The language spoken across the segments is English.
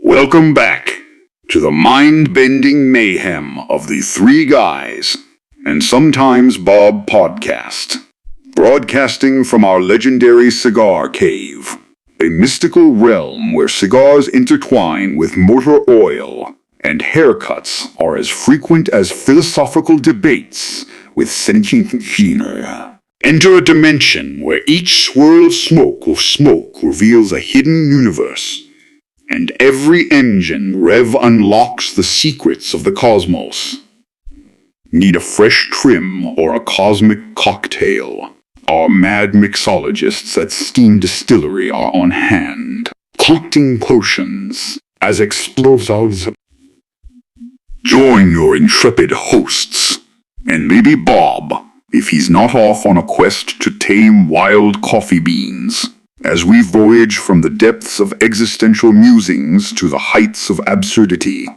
Welcome back to the mind-bending mayhem of the Three Guys and Sometimes Bob podcast, broadcasting from our legendary cigar cave, a mystical realm where cigars intertwine with motor oil and haircuts are as frequent as philosophical debates with sentient machinery. Enter a dimension where each swirl of smoke reveals a hidden universe, and every engine rev unlocks the secrets of the cosmos. Need a fresh trim or a cosmic cocktail? Our mad mixologists at Steam Distillery are on hand, concocting potions as explosives. Join your intrepid hosts, and maybe Bob, if he's not off on a quest to tame wild coffee beans, as we voyage from the depths of existential musings to the heights of absurdity,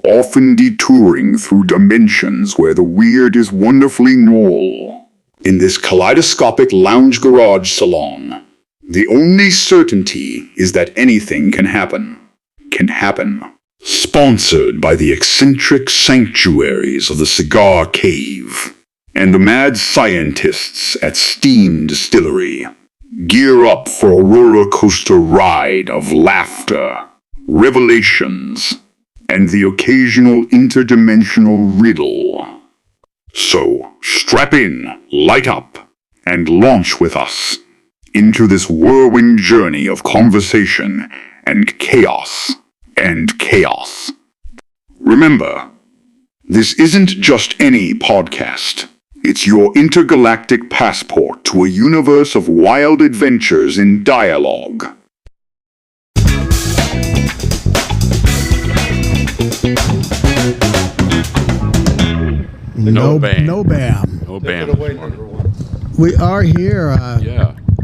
often detouring through dimensions where the weird is wonderfully normal. In this kaleidoscopic lounge garage salon, the only certainty is that anything can happen. Sponsored by the eccentric sanctuaries of the Cigar Cave and the mad scientists at Steam Distillery. Gear up for a roller coaster ride of laughter, revelations, and the occasional interdimensional riddle. So, strap in, light up, and launch with us into this whirlwind journey of conversation and chaos. Remember, this isn't just any podcast. It's your intergalactic passport to a universe of wild adventures in dialogue. No bam. No bam. No bam. This morning. We are here.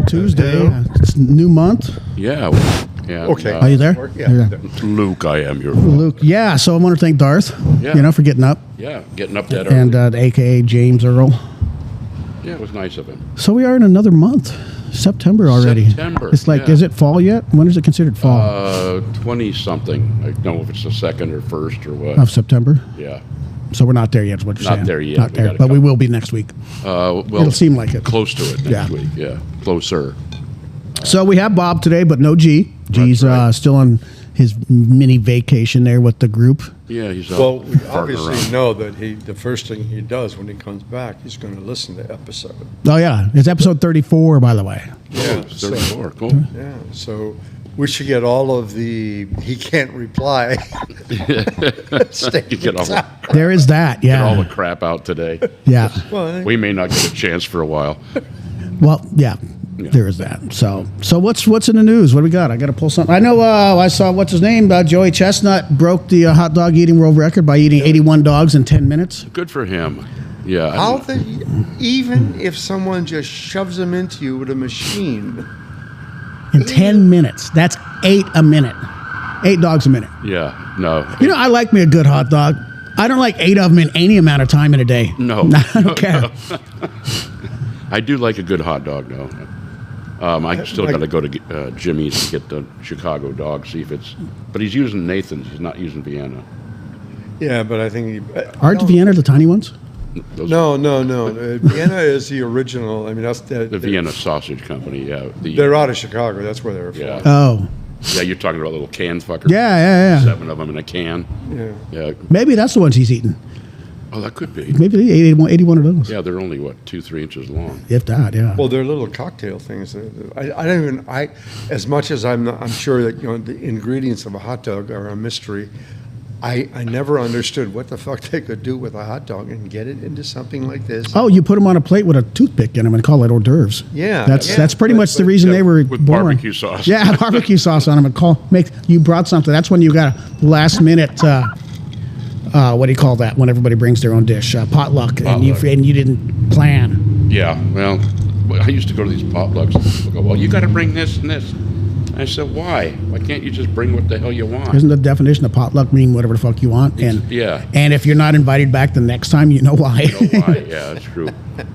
Tuesday. It's new month. Yeah. Okay. Are you there? Yeah. Luke, I am your Luke. Yeah. So I want to thank Darth. Yeah. For getting up. Yeah, getting up that early. And AKA James Earl. Yeah, it was nice of him. So we are in another month. September already. September. It's like, is it fall yet? When is it considered fall? 20-something. I don't know if it's the 2nd or 1st or what. Of September. Yeah. So we're not there yet. Is what you're saying? Not there yet. Not there, but we will be next week. Well, it'll seem like it. Close to it next week. Yeah, closer. So we have Bob today, but no G. G's still on his mini vacation there with the group. Yeah, he's well. We obviously know that the first thing he does when he comes back, he's going to listen to episode. Oh yeah, it's episode 34, by the way. Yeah, 34. Cool. Yeah, so we should get all of the he can't reply. There is that. Yeah, get all the crap out today. Yeah. Well, we may not get a chance for a while. Well, yeah. There is that. So what's in the news? What do we got? I got to pull something. I know I saw, what's his name? Joey Chestnut broke the hot dog eating world record by eating 81 dogs in 10 minutes. Good for him. Yeah. Even if someone just shoves them into you with a machine. In 10 minutes. That's 8 a minute. 8 dogs a minute. Yeah. No. I like me a good hot dog. I don't like 8 of them in any amount of time in a day. No. I don't care. No. I do like a good hot dog, though. I still got to go to Jimmy's and get the Chicago dog, see if it's... But he's using Nathan's. He's not using Vienna. Yeah, but I think... Aren't Vienna the tiny ones? No. Vienna is the original. I mean, that's... The Vienna Sausage Company, yeah. They're out of Chicago. That's where they're from. Yeah. Oh. Yeah, you're talking about little can fuckers. Yeah. 7 of them in a can. Yeah. Maybe that's the ones he's eating. Oh, that could be. Maybe he ate 81 of those. Yeah, they're only, 2-3 inches long. If that, yeah. Well, they're little cocktail things. I don't even, as much as I'm sure that, the ingredients of a hot dog are a mystery, I never understood what the fuck they could do with a hot dog and get it into something like this. Oh, you put them on a plate with a toothpick in them and call it hors d'oeuvres. Yeah. That's pretty much the reason they were with born. Barbecue sauce. Yeah, barbecue sauce on them. You brought something. That's when you got a last minute... what do you call that when everybody brings their own dish? Potluck. And you didn't plan. Yeah, well, I used to go to these potlucks and people go, well, you got to bring this and this. And I said, why? Why can't you just bring what the hell you want? Isn't the definition of potluck mean whatever the fuck you want? And if you're not invited back the next time, you know why. Yeah, that's true.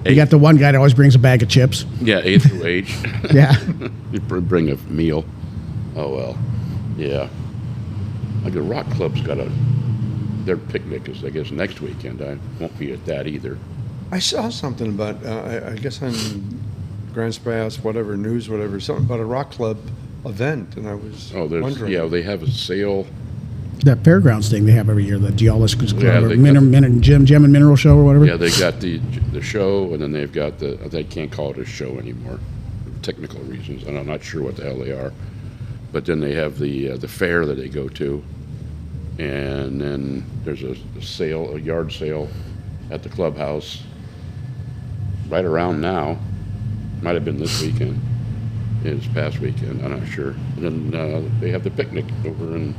You got the one guy that always brings a bag of chips. Yeah, A through H. Yeah. You bring a meal. Oh, well, yeah. Like the Rock Club's got their picnic is, I guess, next weekend. I won't be at that either. I saw something about, I guess on Grants Pass, whatever, news, whatever, something about a rock club event, and I was wondering. Yeah, they have a sale. That fairgrounds thing they have every year, the Geologists Club, Yeah, or they Gem and Mineral Show or whatever. Yeah, they got the show, and then they've got they can't call it a show anymore, for technical reasons, and I'm not sure what the hell they are. But then they have the fair that they go to, and then there's a yard sale at the clubhouse right around now. Might have been this weekend, this past weekend, I'm not sure. And then they have the picnic over in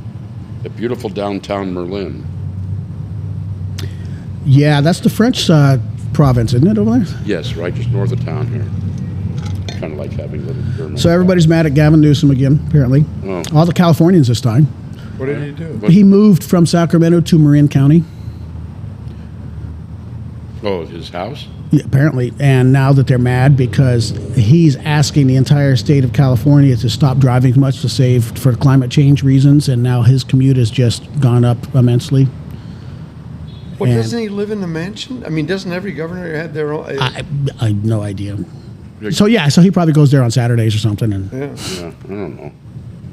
the beautiful downtown Merlin. Yeah, that's the French province, isn't it, over there? Yes, right just north of town here. Kind of like having little German. So everybody's mad at Gavin Newsom again, apparently. Oh. All the Californians this time. What did he do? He moved from Sacramento to Marin County. Oh, his house? Yeah, apparently. And now that they're mad because he's asking the entire state of California to stop driving as much to save for climate change reasons, and now his commute has just gone up immensely. Well, And- doesn't he live in a mansion? I mean, doesn't every governor have their own? I have no idea. So yeah, so he probably goes there on Saturdays or something. And Yeah. Yeah, I don't know.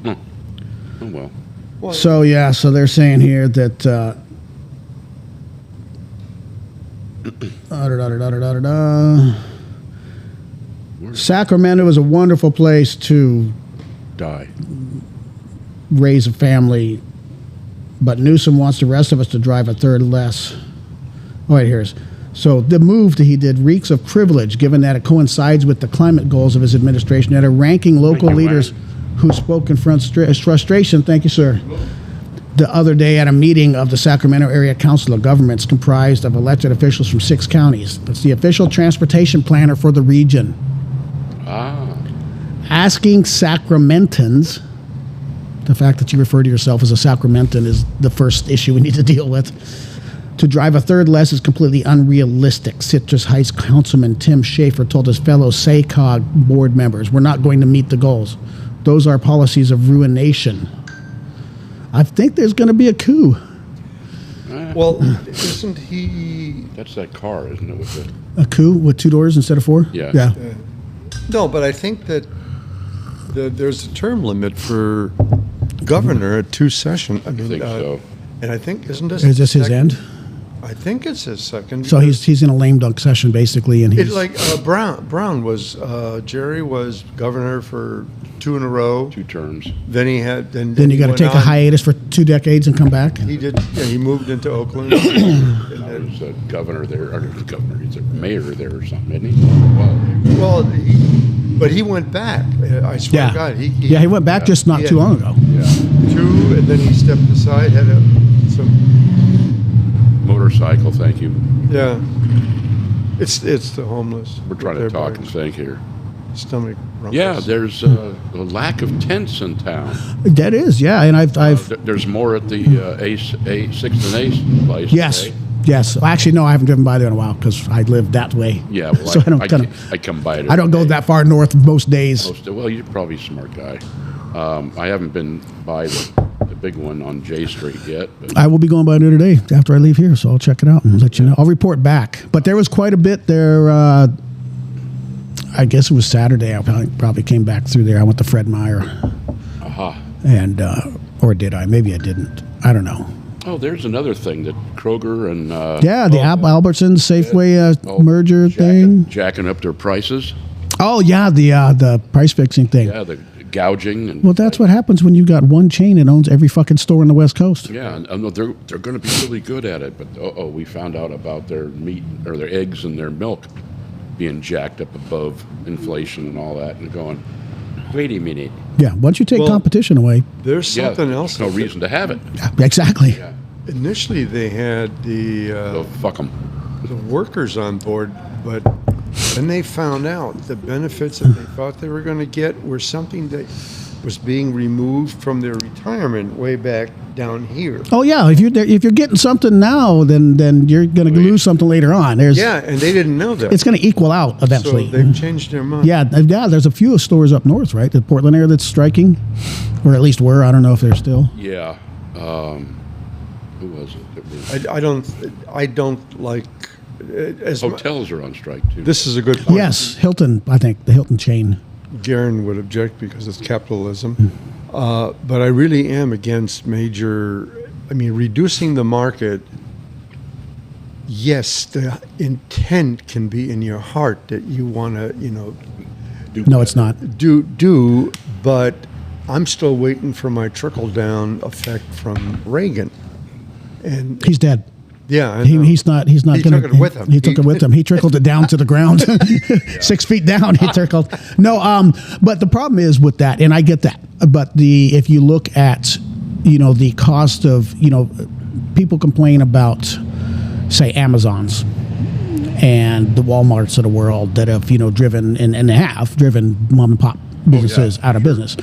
Huh. Oh, well. Well, so yeah, so they're saying here that Sacramento is a wonderful place to Die. raise a family, but Newsom wants the rest of us to drive a third less. Oh, wait, here's. So the move that he did reeks of privilege, given that it coincides with the climate goals of his administration, that are ranking local Thank you, leaders who spoke in frustration. Thank you, sir. The other day at a meeting of the Sacramento Area Council of Governments comprised of elected officials from 6 counties. That's the official transportation planner for the region. Asking Sacramentans, the fact that you refer to yourself as a Sacramentan is the first issue we need to deal with. To drive a third less is completely unrealistic. Citrus Heights Councilman Tim Schaefer told his fellow SACOG board members, "We're not going to meet the goals. Those are policies of ruination." I think there's going to be a coup. well, isn't he? That's that car, isn't it? With the, A coup with 2 doors instead of 4? Yeah. Yeah. No, but I think that there's a term limit for governor at 2 sessions. I mean, I think so. And I think isn't this? Is this his second? end? I think it's his second. So he's in a lame dunk session basically, and he's It's like Brown was Jerry was governor for 2 in a row. 2 terms. Then he had then then you he got to went take a on. hiatus for 2 decades and come back. He did. Yeah, he moved into Oakland. I was a governor there, or governor, he's a mayor there or something, isn't he? Well, Well, but he went back. I swear Yeah. to God, he He went back just not too long ago. yeah. 2, and then he stepped aside. Had some. Motorcycle, thank you. Yeah. It's the homeless. We're trying to with their talk and think here. stomach rumpus. Yeah, there's a lack of tents in town. That is, yeah, and I've There's more at the Sixth and Ace place. yes, today. yes. Well, actually, no, I haven't driven by there in a while because I live that way. Yeah, well, so I don't kind I come by it. I don't go that far north most days. Well, you're probably a smart guy. I haven't been by the big one on J Street yet. But I will be going by there today after I leave here, so I'll check it out and let you know. I'll report back. But there was quite a bit there. I guess it was Saturday. I probably came back through there. I went to Fred Meyer, aha. and or did I? Maybe I didn't. I don't know. Oh, there's another thing that Kroger and Yeah, the Albertsons Safeway merger thing. jacking up their prices. Oh yeah, the price fixing thing. Yeah, the gouging and Well, that's what happens when you've got one chain that owns every fucking store on the West Coast. yeah, and they're going to be really good at it. But we found out about their meat or their eggs and their milk being jacked up above inflation and all that, and going, wait a minute. Yeah, once you take Well, competition away, There's something yeah, else. There's no reason to have it. exactly. Yeah, Initially, they had so fuck them. the workers on board, but then they found out the benefits that they thought they were going to get were something that was being removed from their retirement way back down here. Oh yeah, if you're getting something now, then you're going to lose something later on. Yeah, and they didn't know that. It's going to equal out eventually. So they've changed their mind. yeah. There's a few stores up north, right? The Portland area that's striking, or at least were. I don't know if they're still. Yeah, Who was it? It was I don't like as hotels are on strike too. This is a good point. Yes, Hilton. I think the Hilton chain. Garen would object because it's capitalism, but I really am against reducing the market. Yes, the intent can be in your heart that you want to, No, it's not. do, but I'm still waiting for my trickle-down effect from Reagan. And He's dead. yeah, I know. He's not. He took it with him. He took it with him. He trickled it down to the ground, 6 feet down. He trickled. No, but the problem is with that, and I get that. But if you look at, the cost of, people complain about, say, Amazons and the Walmarts of the world that have, driven and have driven mom and pop businesses out of business.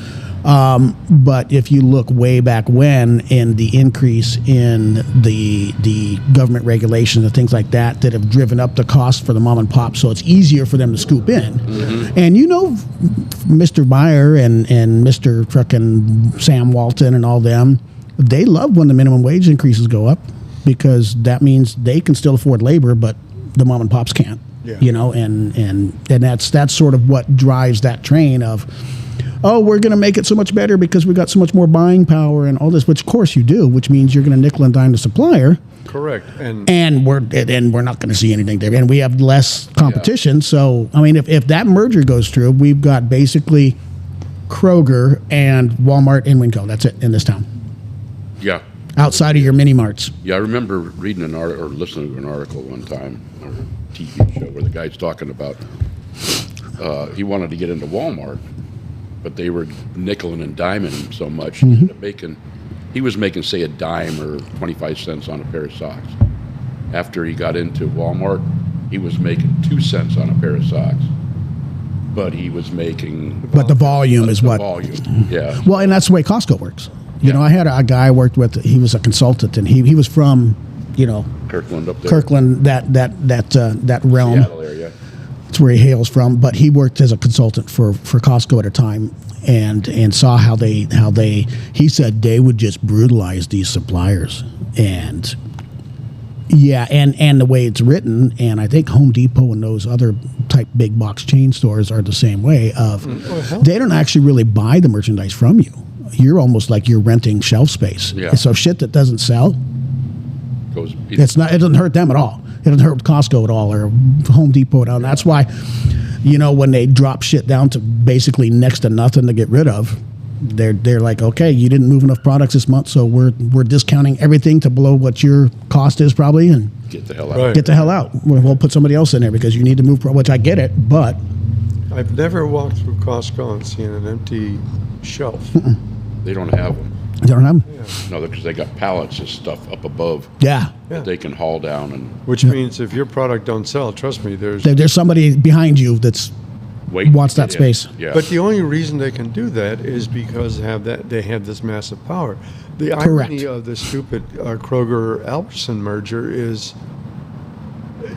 But if you look way back when in the increase in the government regulations and things like that have driven up the cost for the mom and pop, so it's easier for them to scoop in. Mm-hmm. And Mr. Meyer and Mr. Frickin' Sam Walton and all them, they love when the minimum wage increases go up because that means they can still afford labor, but the mom and pops can't. Yeah. And that's sort of what drives that train of, oh, we're going to make it so much better because we've got so much more buying power and all this, which of course you do, which means you're going to nickel and dime the supplier. Correct. And we're not going to see anything there. And we have less competition. Yeah. So, if that merger goes through, we've got basically Kroger and Walmart and Winco. That's it in this town. Yeah. Outside of your mini marts. Yeah, I remember reading an article or listening to an article one time, or a TV show where the guy's talking about he wanted to get into Walmart, but they were nickeling and diming him so much. Mm-hmm. He was making, say, a dime or 25 cents on a pair of socks. After he got into Walmart, he was making 2 cents on a pair of socks. But he was making... But the volume is what... volume, yeah. Well, and that's the way Costco works. I had a guy I worked with, he was a consultant, and he was from, Kirkland up there. Kirkland, that realm. Seattle area. That's where he hails from, but he worked as a consultant for Costco at a time and saw how he said they would just brutalize these suppliers. And and the way it's written, and I think Home Depot and those other type big box chain stores are the same way they don't actually really buy the merchandise from you. You're almost like you're renting shelf space. Yeah. So shit that doesn't sell, it doesn't hurt them at all. It doesn't hurt Costco at all or Home Depot at all. And that's why, when they drop shit down to basically next to nothing to get rid of, they're like, okay, you didn't move enough products this month, so we're discounting everything to below what your cost is probably, and get the hell out. Right. Get the hell out. We'll put somebody else in there because you need to move, which I get it, but I've never walked through Costco and seen an empty shelf. They don't have them. They don't have them? Yeah. No, because they got pallets of stuff up above. Yeah. That they can haul down and... Which means if your product don't sell, trust me, there's somebody behind you that's wants that space. Yeah. But the only reason they can do that is because they have this massive power. The Correct. irony of the stupid Kroger-Albertson merger is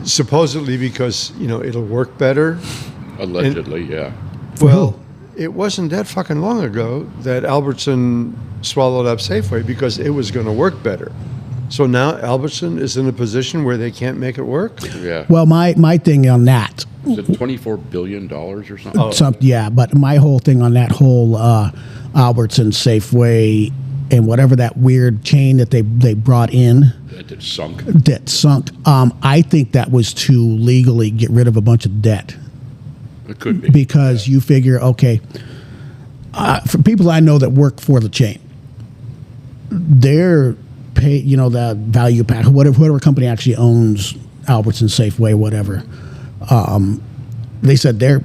supposedly because, it'll work better. Allegedly, yeah. Well, it wasn't that fucking long ago that Albertson swallowed up Safeway because it was going to work better. So now Albertson is in a position where they can't make it work? Yeah. Well, my thing on that... Is it $24 billion or something? Yeah, but my whole thing on that whole Albertson, Safeway, and whatever that weird chain that they brought in... That sunk. I think that was to legally get rid of a bunch of debt. It could be. Because you figure, okay, for people I know that work for the chain, they're pay, the value pack, whatever company actually owns Albertson, Safeway, whatever. They said they're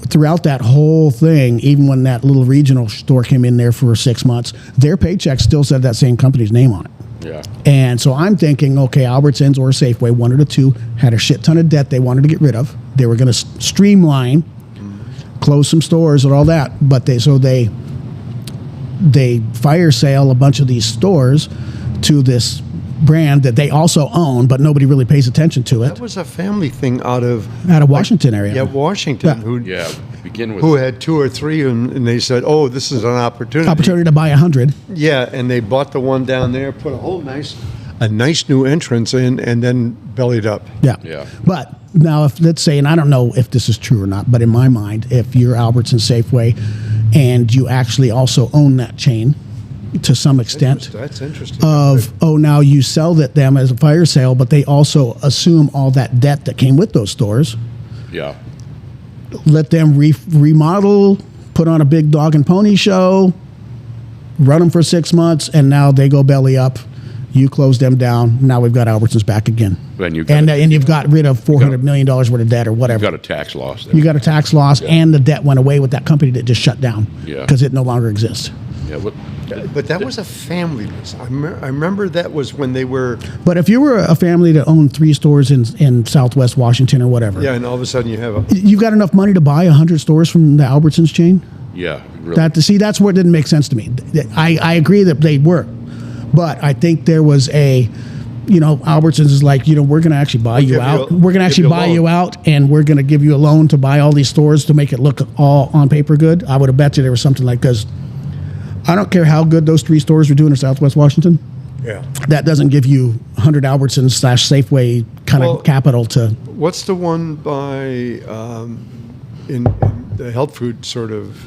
throughout that whole thing, even when that little regional store came in there for 6 months, their paycheck still said that same company's name on it. Yeah. And so I'm thinking, okay, Albertsons or Safeway, one of the two, had a shit ton of debt they wanted to get rid of. They were going to streamline, close some stores and all that, but they fire sale a bunch of these stores to this brand that they also own, but nobody really pays attention to it. That was a family thing out of Washington area. Yeah, Washington. Yeah. begin with. who had 2 or 3, and they said, "Oh, this is an opportunity." Opportunity to buy 100. Yeah, and they bought the one down there, put a nice new entrance in, and then bellied up. Yeah. Yeah. But now, if let's say, and I don't know if this is true or not, but in my mind, if you're Albertson Safeway and you actually also own that chain to some extent, That's interesting. now you sell them as a fire sale, but they also assume all that debt that came with those stores. Yeah. Let them remodel, put on a big dog and pony show, run them for 6 months, and now they go belly up. You close them down. Now we've got Albertsons back again. Then you've got And you've got rid of $400 million worth of debt or whatever. got a tax loss there. You got a tax loss, and the debt went away with that company that just shut down Yeah. because it no longer exists. Yeah, But that was a family business. I remember that was when they were. But if you were a family that owned 3 stores in Southwest Washington or whatever, Yeah, and all of a sudden you have a. you've got enough money to buy 100 stores from the Albertsons chain? yeah, really. That's where it didn't make sense to me. I agree that they were, but I think there was Albertsons is like, we're going to actually buy you out. We're going to actually buy you out, and we're going to give you a loan to buy all these stores to make it look all on paper good. I would have bet you there was something like, because I don't care how good those 3 stores were doing in Southwest Washington. Yeah. That doesn't give you 100 Albertsons / Safeway kind of capital to. What's the one by in the health food sort of.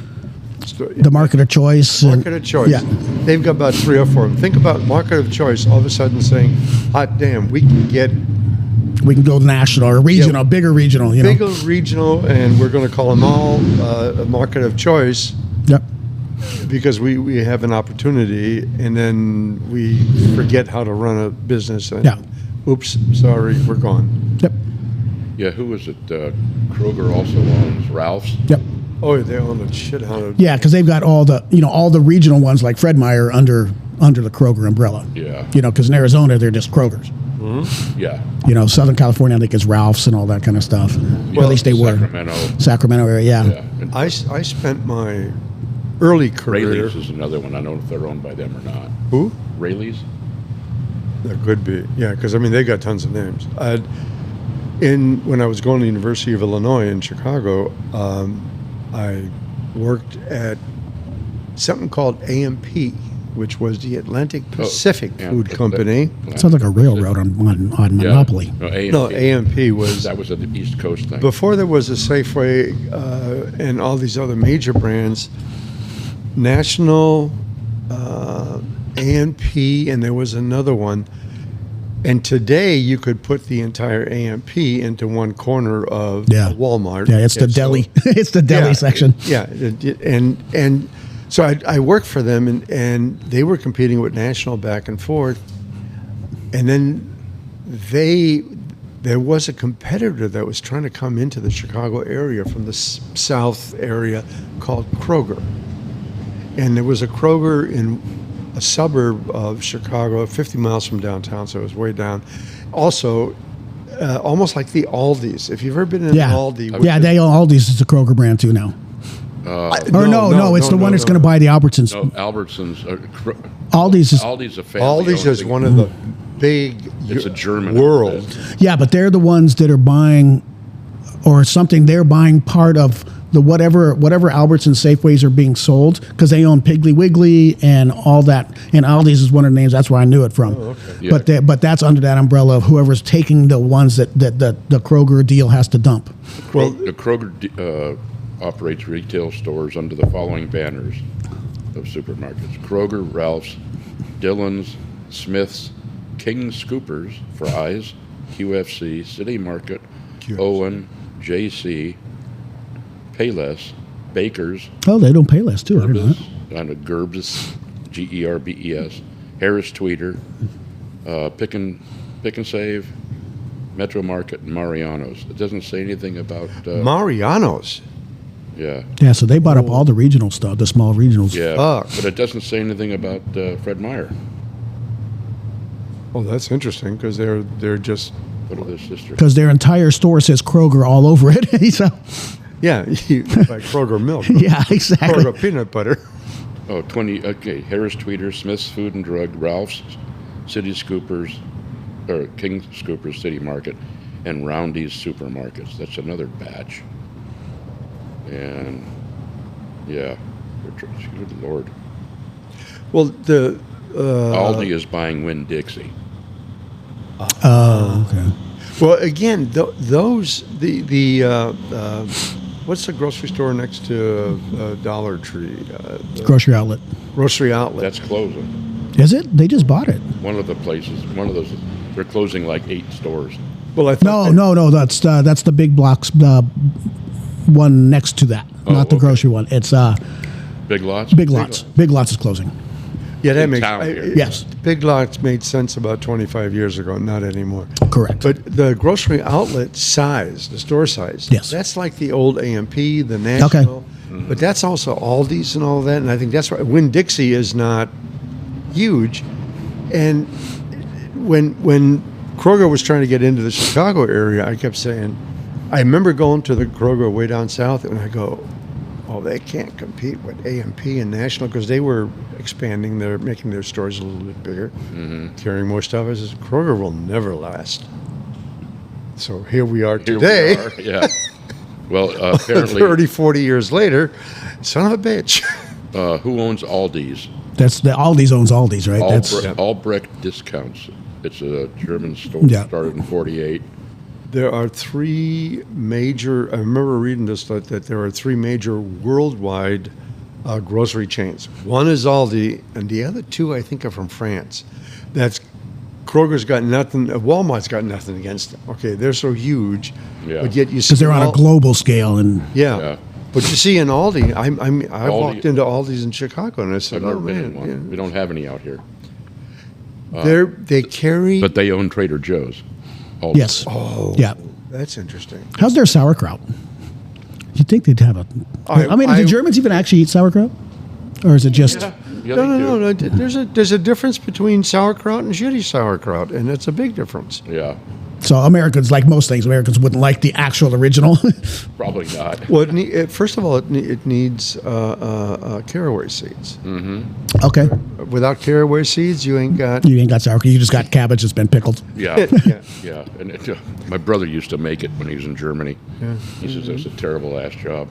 The market of choice. Market of choice. Yeah. They've got about 3 or 4 of them. Think about market of choice all of a sudden saying, hot damn, we can go national or regional, bigger regional. bigger regional, and we're going to call them all a market of choice. Yep. Because we have an opportunity, and then we forget how to run a business. And oops, sorry, we're gone. Yep. Yeah, who was it? Kroger also owns Ralph's. Yep. Oh, they own a shit ton of. Yeah, because they've got all the regional ones like Fred Meyer under the Kroger umbrella. Yeah. Because in Arizona they're just Krogers. Yeah. Southern California I think is Ralph's and all that kind of stuff. Well, at least they were. Sacramento area. Yeah. And I spent my early career. Rayleigh's is another one. I don't know if they're owned by them or not. Who? Rayleigh's? That could be. Yeah, because they got tons of names. When I was going to the University of Illinois in Chicago, I worked at something called AMP, which was the Atlantic Pacific Food Company. Sounds like a railroad on Monopoly. No, AMP was. That was at the East Coast thing. Before there was a Safeway and all these other major brands, National, AMP, and there was another one. And today you could put the entire AMP into one corner of Walmart. Yeah, it's the deli. It's the deli section. Yeah, and so I worked for them, and they were competing with National back and forth. And then there was a competitor that was trying to come into the Chicago area from the south area called Kroger. And there was a Kroger in a suburb of Chicago, 50 miles from downtown, so it was way down. Also, almost like the Aldi's. If you've ever been in an Aldi. Yeah, Aldi's is a Kroger brand too now. It's the one that's going to buy the Albertsons. No, Albertsons. Aldi's is Aldi's a family. Aldi's is one of the big. It's a German world. Yeah, but they're the ones that are buying, or something. They're buying part of the whatever Albertsons Safeways are being sold, because they own Piggly Wiggly and all that. And Aldi's is one of the names. That's where I knew it from. Oh, okay. Yeah. But that's under that umbrella of whoever's taking the ones that the Kroger deal has to dump. Well, the Kroger operates retail stores under the following banners of supermarkets: Kroger, Ralph's, Dillon's, Smith's, King Scoopers, Fry's, QFC, City Market, Owen, JC, Payless, Baker's. Oh, they don't pay less too. I didn't know that. Gerbes, Gerbes, Harris Tweeter, Pick and Save, Metro Market, and Mariano's. It doesn't say anything about Mariano's. Yeah. Yeah, so they bought up all the regional stuff, the small regionals. Yeah, Fuck. but it doesn't say anything about Fred Meyer. Oh, that's interesting, because they're just. What are their sisters? Because their entire store says Kroger all over it. So, Yeah, like Kroger milk. yeah, exactly. Kroger peanut butter. Oh, 20. Okay, Harris Tweeter, Smith's Food and Drug, Ralph's, City Scoopers, or King Scoopers City Market, and Roundy's Supermarkets. That's another batch. And yeah, good Lord. Well, the Aldi is buying Winn-Dixie. Oh, okay. well again those what's the grocery store next to Dollar Tree? The Grocery outlet. grocery outlet. That's closing. Is it? They just bought it. One of the places, one of those, they're closing like 8 stores. Well, I thought No. That's the big blocks. One next to that, not the okay. grocery one. It's Big Lots? Big Lots. Big Lots is closing. Yeah, that in makes town here. Yes. Big Lots made sense about 25 years ago, not anymore. Correct. But the grocery outlet size, the store size, Yes. that's like the old AMP, the National. Mm-hmm. But that's also Aldi's and all that. And I think that's why Winn-Dixie is not huge. And when Kroger was trying to get into the Chicago area, I kept saying, I remember going to the Kroger way down south, and I go, oh, they can't compete with AMP and National because they were expanding, they're making their stores a little bit bigger, carrying more stuff. I says, Kroger will never last. So here we are Here today, we are, yeah. Well, apparently, 30, 40 years later, son of a bitch. who owns Aldi's? That's the Aldi's owns Aldi's, right? That's Albrecht Discounts. It's a German store. Yeah. Started in '48. There are 3 major, I remember reading this, that there are 3 major worldwide grocery chains. One is Aldi, and the other 2, I think, are from France. That's Kroger's got nothing, Walmart's got nothing against them. Okay, they're so huge, Yeah. but yet you see because they're on a global scale, and Yeah. Yeah. But you see in Aldi, I Aldi- walked into Aldi's in Chicago, and I said, I've never oh, been man. in one. We don't have any out here. They carry, But they own Trader Joe's. Aldi. yes, oh, yeah. that's interesting. How's their sauerkraut? You'd think they'd have a. I mean, do I- Germans even actually eat sauerkraut, or is it just? Yeah, No, they do. there's a difference between sauerkraut and shitty sauerkraut, and it's a big difference. Yeah, So Americans, like most things, Americans wouldn't like the actual original. probably not. Well, first of all, it needs caraway seeds. Okay, Without caraway seeds, you ain't got. you ain't got sauerkraut. You just got cabbage that's been pickled. Yeah, Yeah. yeah. And my brother used to make it when he was in Germany. He says it was a terrible ass job.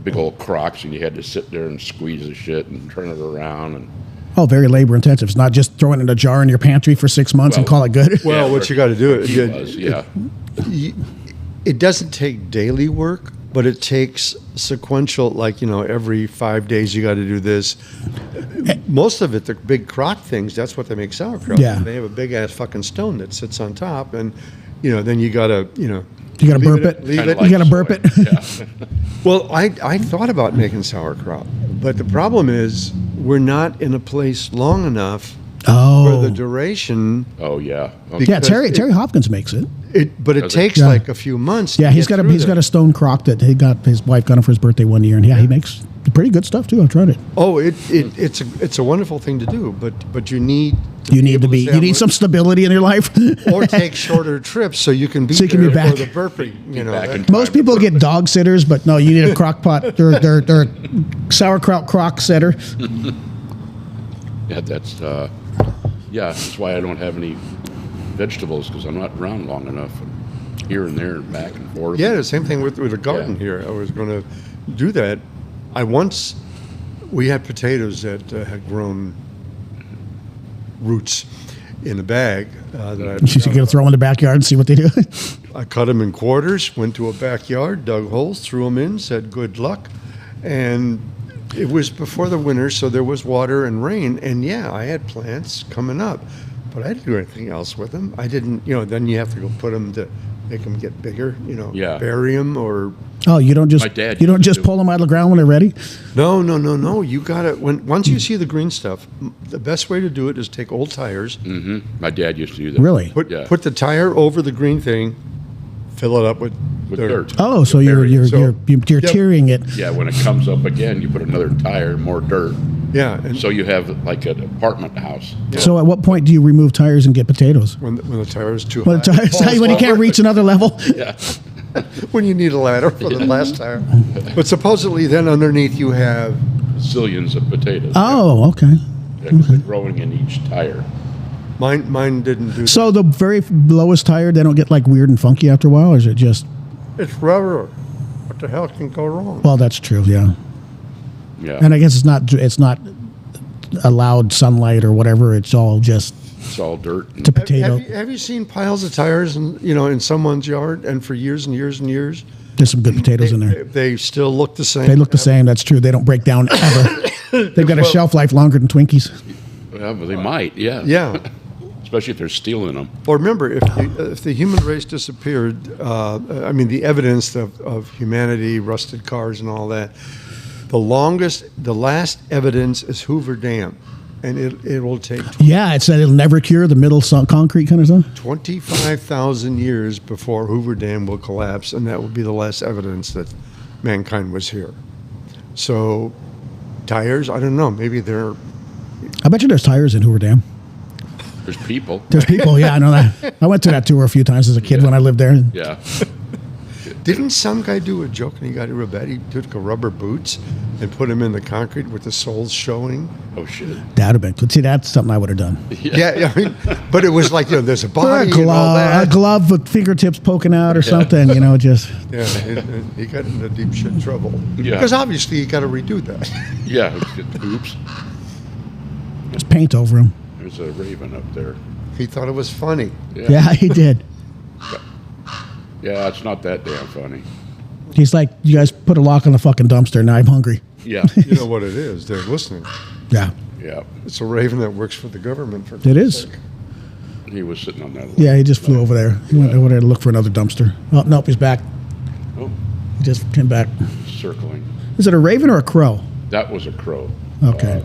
Big old crocks, and you had to sit there and squeeze the shit and turn it around. And Oh, very labor intensive. It's not just throwing it in a jar in your pantry for 6 months and Well, call it good. Well, Yeah, what you got to do he was, yeah. it doesn't take daily work, but it takes sequential, like, every 5 days you got to do this. Most of it, the big crock things, that's what they make sauerkraut. Yeah. They have a big ass fucking stone that sits on top, and, then you got to, You got to burp it. leave Kinda it. You gotta soy. burp it. Yeah. Well, I thought about making sauerkraut, but the problem is we're not in a place long enough for the Oh, Oh, duration. yeah. Oh, yeah. because Terry Hopkins makes it. But it Does it? takes Yeah. like a few months. Yeah, to he's get got through a this. stone crock that his wife got him for his birthday one year, and yeah, he makes pretty good stuff too. I've tried it. Oh, it's a wonderful thing to do, but you need You able to say, you need some stability in your life. or take shorter trips so you can be So you can there be back. for the burping. Back in that- Most time people to get dog sitters, but no, you need a crock pot. They're sauerkraut crock setter. Yeah, that's why I don't have any vegetables, because I'm not around long enough. And here and there, and back and forth. Yeah, the same thing with a garden Yeah. here. I was going to do that. We had potatoes that had grown roots in a bag that You should get to throw them in the backyard and see what they do. I cut them in quarters, went to a backyard, dug holes, threw them in, said good luck, and it was before the winter, so there was water and rain, and yeah, I had plants coming up, but I didn't do anything else with them. I didn't, then you have to go put them to make them get bigger, Yeah. bury them or Oh, you don't just My dad you don't used to just do- pull them out of the ground when they're ready. no. You gotta once you see the green stuff, the best way to do it is take old tires, My dad used to do that. Really? Yeah. put the tire over the green thing, fill it up with With dirt. Oh, so you're Bury it. you're So- you're you're Yep. tearing it. Yeah, when it comes up again, you put another tire, more dirt. Yeah, and So you have like an apartment house. So at what point do you remove tires and get potatoes? when the tire is too When, high, it falls when you can't over. reach another level. Yeah. When you need a ladder for the last tire. But supposedly then underneath you have, Zillions of potatoes. Oh, okay. Yeah, 'cause they're growing in each tire. mine didn't do So the very lowest tire, they don't get like weird and funky after a while, or is it just? that. It's rubber. what the hell can go wrong? Well, that's true. Yeah. Yeah. And I guess it's not allowed sunlight or whatever. It's all just It's all dirt. to potato. Have you seen piles of tires in someone's yard, and for years and years and years, There's some good potatoes in there. they still look the same? They look the same. That's true. They don't break down ever. They've got a shelf life longer than Twinkies. Yeah, but they might, yeah. Yeah. Especially if they're stealing them. Well, remember, if the human race disappeared, the evidence of humanity, rusted cars, and all that, the last evidence is Hoover Dam, and it will take Yeah, it said it'll never cure the middle concrete kind of stuff. 25,000 years before Hoover Dam will collapse, and that will be the last evidence that mankind was here. So, tires, I don't know, maybe they're... I bet you there's tires in Hoover Dam. There's people. There's people. Yeah, I know that. I went to that tour a few times as a kid when I lived there. Yeah. Didn't some guy do a joke and he got it real bad? He took a rubber boots and put them in the concrete with the soles showing. Oh, shit. That'd have been. See, that's something I would have done. Yeah, but it was like, there's a body A and all that. glove with fingertips poking out or something, just. Yeah, and he got into deep shit trouble. Yeah. Because obviously you got to redo that. Yeah. Oops. Just paint over him. There's a raven up there. He thought it was funny. Yeah, he did. Yeah, it's not that damn funny. He's like, you guys put a lock on the fucking dumpster. Now I'm hungry. Yeah. You know what it is? They're listening. Yeah, Yeah. It's a raven that works for the government. For it is. sake. He was sitting on that. Yeah, he just flew over there. He went over there to look for another dumpster. Oh, nope, he's back. Oh, He just came back. circling. Is it a raven or a crow? That was a crow. Okay.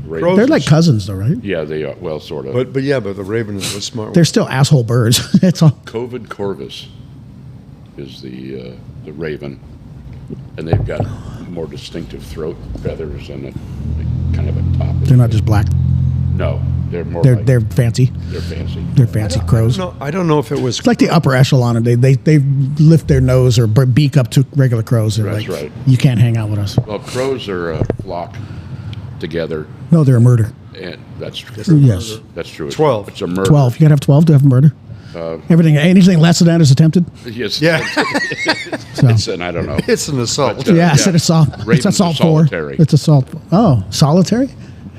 Raven. Crows They're like cousins, though, right? Yeah, they are. Well, sort of. But the raven is a smart They're still asshole birds. It's all. Covid corvus is the raven, and they've got more distinctive throat feathers and kind of a top. They're not just black. No, they're more. They're fancy. They're fancy. They're fancy crows. I don't know if it was. It's like the upper echelon, and they lift their nose or beak up to regular crows. They're That's like, right. you can't hang out with us. Well, crows are a flock together, No, they're a murder. and that's true. Yes. That's true. 12. It's a murder. 12. You got to have 12 to have a murder. Anything less than that is attempted. Yes. Yeah, So. It's an I don't know. it's an assault. But, Yeah, I said assault. It's Ravens are assault 4. solitary. It's assault. Oh, solitary?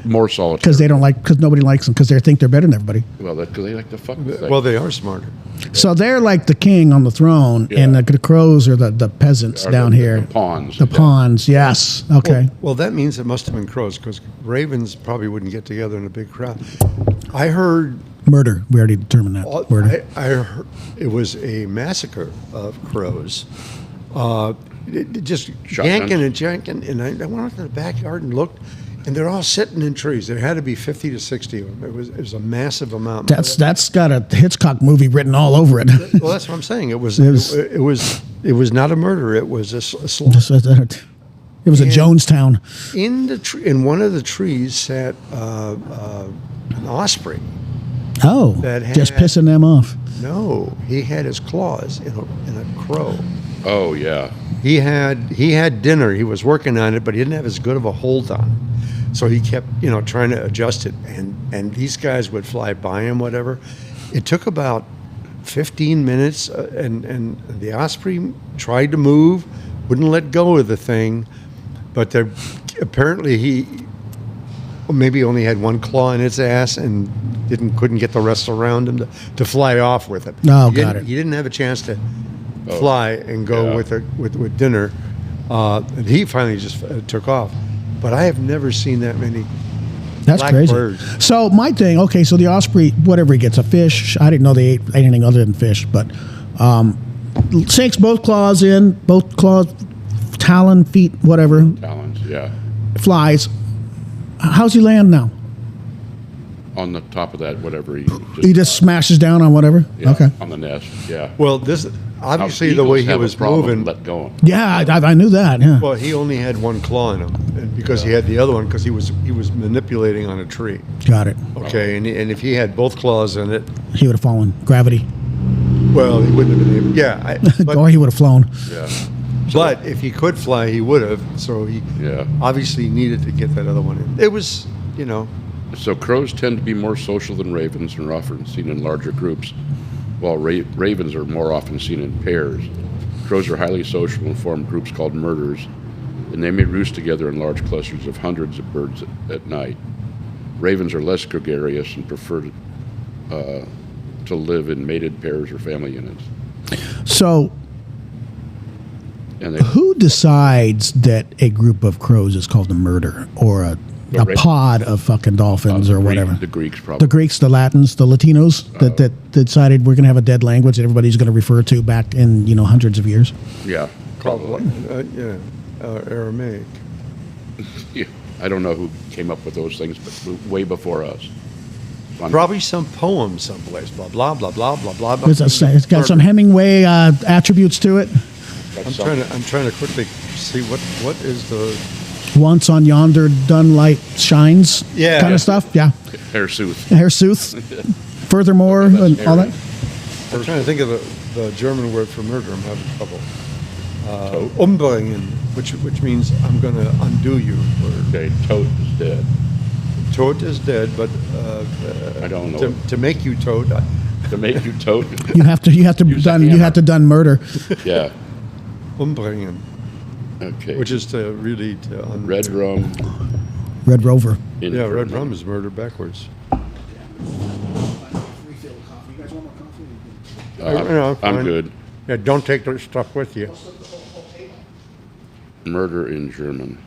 More solitary. Because nobody likes them because they think they're better than everybody. Well, because they like to fuck with Well, they are smarter. So they're like the king on the throne, Yeah. and the crows are the peasants Or down here. The pawns. The pawns, yes. Okay. Well, that means it must have been crows because ravens probably wouldn't get together in a big crowd. I heard Murder. We already determined that. Murder. I heard it was a massacre of crows. Just Shotguns? yanking, and I went out to the backyard and looked, and they're all sitting in trees. There had to be 50 to 60 of them. It was a massive amount. That's got a Hitchcock movie written all over it. Well, that's what I'm saying. It was It was- not a murder. It was a slaughter. It was a And- Jonestown. In one of the trees sat an osprey. Oh, That just had- pissing them off. No, he had his claws in a crow. Oh yeah. He had dinner. He was working on it, but he didn't have as good of a hold on it. So he kept, trying to adjust it. And these guys would fly by him, whatever. It took about 15 minutes, and the osprey tried to move, wouldn't let go of the thing, but apparently he maybe only had one claw in its ass and couldn't get the rest around him to fly off with it. Oh, He got didn't- it. He didn't have a chance to fly and go Yeah. with dinner. And he finally just took off. But I have never seen that many. That's Black crazy. birds. So my thing, okay, so the osprey, whatever he gets, a fish. I didn't know they ate anything other than fish, but sinks both claws in, both claws, talon, feet, whatever, Talons. Yeah. flies. How's he land now? On the top of that, whatever He just smashes down on whatever. yeah, Okay. on the nest. Yeah. Well, this obviously Now, the way eagles he have a was problem moving. Let go. Yeah, I knew that. Yeah. Well, he only had one claw in him, and because he had the other one because he was manipulating on a tree. Got it. Okay, and if he had both claws in it, He would have fallen. Gravity. well, he wouldn't have been able. Yeah, Or he would have flown. Yeah. but if he could fly, he would have. So he Yeah. obviously needed to get that other one in. It was, So crows tend to be more social than ravens and are often seen in larger groups, while ravens are more often seen in pairs. Crows are highly social and form groups called murders, and they may roost together in large clusters of hundreds of birds at night. Ravens are less gregarious and prefer to live in mated pairs or family units. So, And who decides that a group of crows is called a murder or a pod of fucking dolphins or whatever? The Greeks probably. The Greeks, the Latins, the Latinos that decided we're going to have a dead language that everybody's going to refer to back in hundreds of years. Yeah, probably. Aramaic. Yeah, I don't know who came up with those things, but way before us. Probably some poem someplace. Blah blah blah blah blah blah. blah. It's got some Hemingway attributes to it. I'm trying to quickly see what is the Once on yonder dun light shines. Yeah. Kind of stuff. Yeah. Hirsooth. Furthermore, and all that. I'm trying to think of the German word for murder. I'm having trouble. Umbringen, which means I'm going to undo you. Okay, Toad is dead. Toad is dead, but I don't know. To make you toad. To make you Toad? You have to done murder. Yeah. Umbringen, Okay. which is to really to Red rum. Red Rover. Yeah, red rum is murder backwards. I'm fine. good. Yeah, don't take the stuff with you. Murder in German.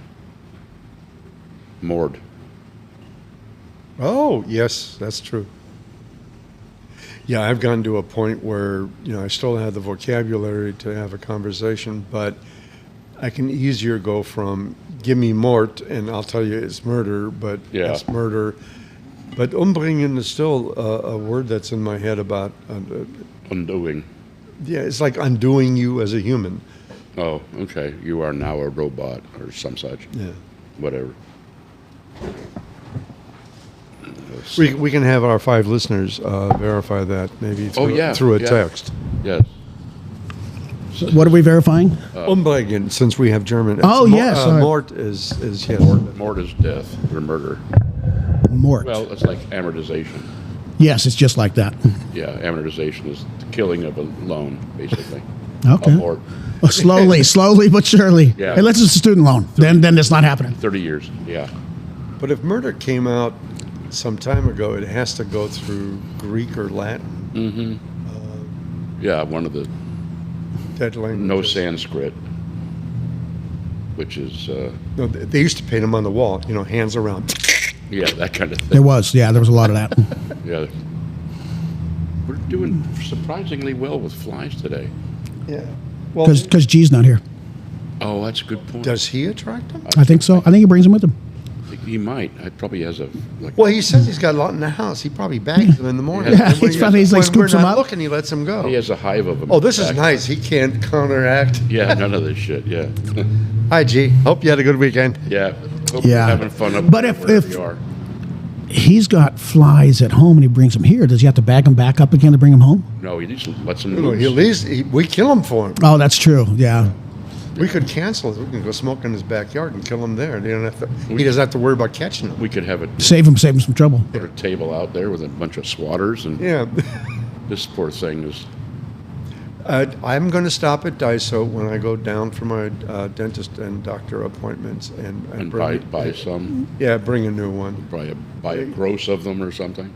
Mord. Oh, yes, that's true. Yeah, I've gotten to a point where, I still have the vocabulary to have a conversation, but I can easier go from give me mort and I'll tell you it's murder, but Yeah. it's murder. But umbringen is still a word that's in my head about, Undoing. yeah, it's like undoing you as a human. Oh, okay. You are now a robot or some such. Yeah. Whatever. We can have our 5 listeners verify that maybe through a text. Yes. What are we verifying? Umbringen, since we have German. Oh, yes, sorry. Mort is yes. Mort is death or murder. Mort. Well, it's like amortization. Yes, it's just like that. Yeah, amortization is the killing of a loan, basically. Okay. A mort. Oh, slowly but surely. Yeah. Unless it's a student loan, then it's not happening. 30 years, yeah. But if murder came out some time ago, it has to go through Greek or Latin. Mm-hmm. Yeah, one of the Dead languages. no Sanskrit, which is, No, they used to paint them on the wall, hands around. yeah, that kind of thing. There was a lot of that. Yeah. We're doing surprisingly well with flies today. Yeah. Well, Because G's not here. Oh, that's a good point. does he attract them? I think so. I think he brings them with him. He might. I probably has a like. Well, he says he's got a lot in the house. He probably bags them in the morning. Yeah, And when he's probably- he's like when we're scoops them not up. looking, he lets them go. He has a hive of them. Oh, this is back. nice. He can't counteract. Yeah, none of this shit. Yeah, Hi, G. Hope you had a good weekend. yeah. Hope Yeah. you're having fun up But there if- wherever if- you are. He's got flies at home and he brings them here. Does he have to bag them back up again to bring them home? No, he just lets them No, loose. he at least we kill him for him. Oh, that's true. Yeah. We could cancel it. We can go smoke in his backyard and kill him there. He doesn't have to worry about catching them. We could have a Save him some trouble. put a table out there with a bunch of swatters, and Yeah. this poor thing is. I'm going to stop at Daiso when I go down for my dentist and doctor appointments And bring, buy some, yeah, bring a new one. buy a gross of them or something.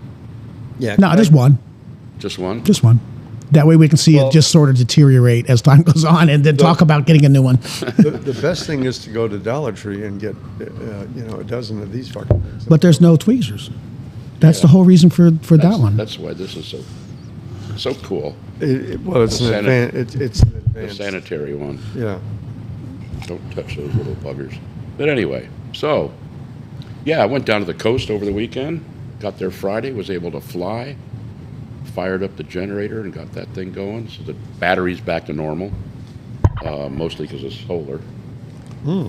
Yeah. No, just one. Just one. Just one. That way we can see Well- it just sort of deteriorate as time goes on and then talk about getting a new one. The best thing is to go to Dollar Tree and get a dozen of these fucking things. But there's no tweezers. That's the whole reason for that one. That's why this is so cool. Well, it's The an it's an The advanced. sanitary one. Yeah. Don't touch those little buggers. But anyway, so yeah, I went down to the coast over the weekend. Got there Friday. Was able to fly. Fired up the generator and got that thing going. So the battery's back to normal. Mostly because it's solar.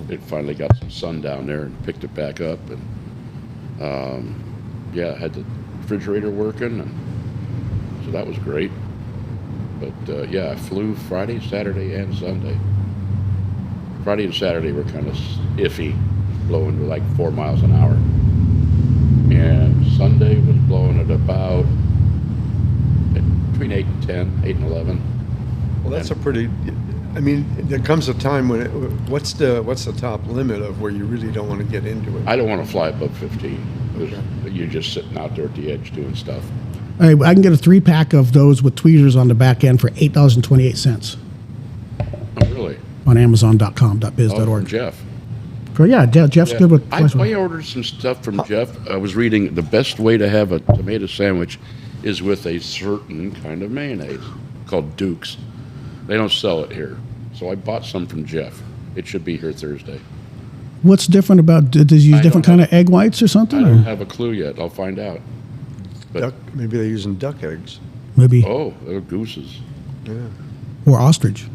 It finally got some sun down there and picked it back up. And yeah, had the refrigerator working. And so that was great. But yeah, I flew Friday, Saturday, and Sunday. Friday and Saturday were kind of iffy, blowing to like 4 miles an hour. And Sunday was blowing at about between 8 and 10, 8 and 11. Well, that's a pretty. I mean, there comes a time when what's the top limit of where you really don't want to get into it? I don't want to fly above 15. You're just sitting out there at the edge doing stuff. I can get a 3-pack of those with tweezers on the back end for $8.28 Oh, really? on Amazon.com.biz.org. Oh, from Jeff. Jeff's good with I ordered some stuff from Jeff. I was reading the best way to have a tomato sandwich is with a certain kind of mayonnaise called Duke's. They don't sell it here. So I bought some from Jeff. It should be here Thursday. What's different about? Does he use different kind of egg whites or something? I don't Or have a clue yet. I'll find out. But, Maybe they're using duck eggs. maybe oh, they're gooses. Yeah. or ostrich.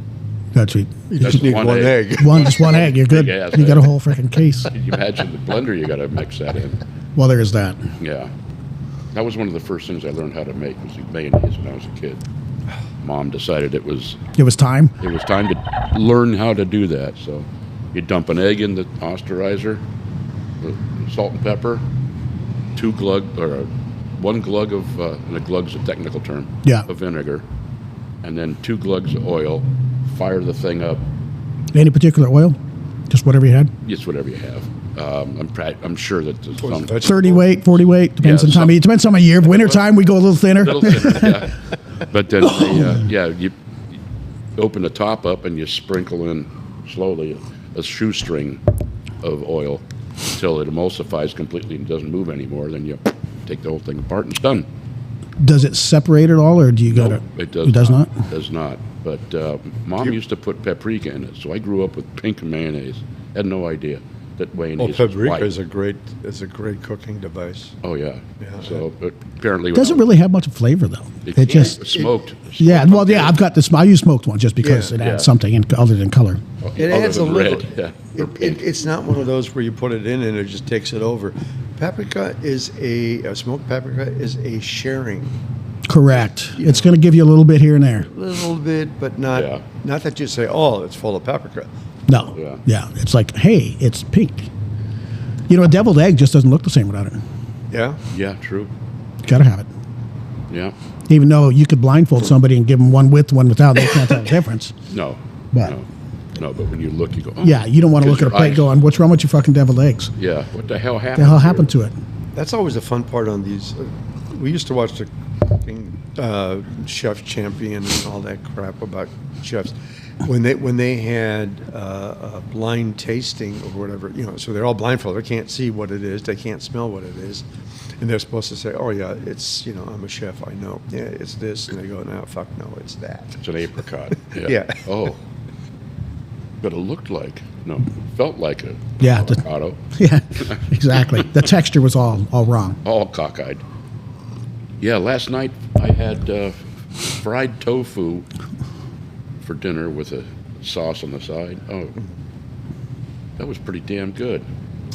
That's it. You just need one egg. Just one egg. You're good. Big ass You got a egg. whole freaking case. Can you imagine the blender you got to mix that in? Well, there is that. Yeah. That was one of the first things I learned how to make was mayonnaise when I was a kid. Mom decided it was Time. time to learn how to do that. So you dump an egg in the pasteurizer, salt and pepper, 1 glug of, and a glug's a technical term, Yeah. of vinegar, and then 2 glugs of oil. Fire the thing up. Any particular oil? Just whatever you had. Just whatever you have. I'm sure that there's some 30 weight, 40 weight. Depends Yeah, on time. Depends on my year. Winter time, we go a little thinner. little thinner, yeah. But then, you open the top up and you sprinkle in slowly a shoestring of oil until it emulsifies completely and doesn't move anymore. Then you take the whole thing apart and it's done. Does it separate at all, or do you got No, it? it does. It does not. It does not. But Mom used to put paprika in it, so I grew up with pink mayonnaise. Had no idea that mayonnaise was Paprika white. is a great cooking device. Oh yeah. Yeah. So but apparently It doesn't really have much flavor though. It just smoked. Yeah. Well, yeah. I've got this. I use smoked one just because Yeah. it adds Yeah. something other than color. It Other adds a than little. red, yeah, or pink. It's not one of those where you put it in and it just takes it over. Paprika is a smoked paprika is a sharing. Correct. It's going to give you a little bit here and there. A little bit, but not Yeah. not that you say, oh, it's full of paprika. No. Yeah. Yeah. It's like, hey, it's pink. You know, a deviled egg just doesn't look the same without it. Yeah. Yeah, true. Got to have it. Yeah. Even though you could blindfold somebody and give them one with, one without, they can't tell the difference. No. But- No, but when you look, you go, oh. Yeah, you don't want to look at a Because plate your eyes- going, what's wrong with your fucking deviled eggs? Yeah, what the hell happened? The hell here? happened to it? That's always the fun part on these. We used to watch the cooking, Chef Champion and all that crap about chefs. When they had a blind tasting or whatever, so they're all blindfolded. They can't see what it is. They can't smell what it is. And they're supposed to say, oh, yeah, it's, I'm a chef. I know. Yeah, it's this. And they go, no, fuck no, it's that. It's an apricot. Yeah. Yeah. Oh. But it looked like, felt like a Yeah, avocado. Yeah, exactly. The texture was all wrong. All cockeyed. Yeah, last night I had fried tofu for dinner with a sauce on the side. Oh, that was pretty damn good.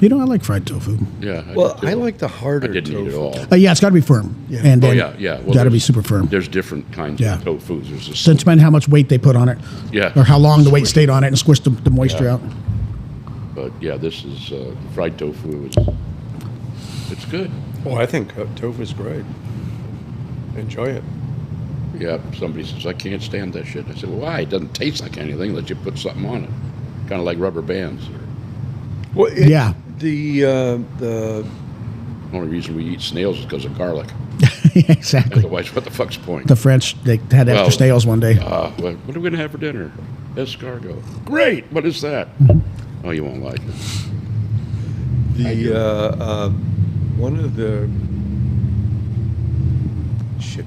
You know, I like fried tofu. Yeah. Well, did I too. like the harder I didn't eat it tofu. all. Yeah, it's got to be firm. Yeah. And Oh, then yeah. Well, got to be there's- super firm. There's different kinds Yeah. of tofus. There's a So it depends how much weight they put on it. Yeah. Or how long the weight stayed on it and squished the moisture Yeah. out. But yeah, this is fried tofu. It's good. Oh, I think tofu is great. Enjoy it. Yeah, somebody says, I can't stand that shit. I said, well, why? It doesn't taste like anything unless you put something on it. Kind of like rubber bands. Well, Yeah. The Only reason we eat snails is because of garlic. Exactly. Otherwise, what the fuck's the point? The French, they had extra Well, snails one day. What are we going to have for dinner? Escargot. Great. What is that? Oh, you won't like it. one of the shit.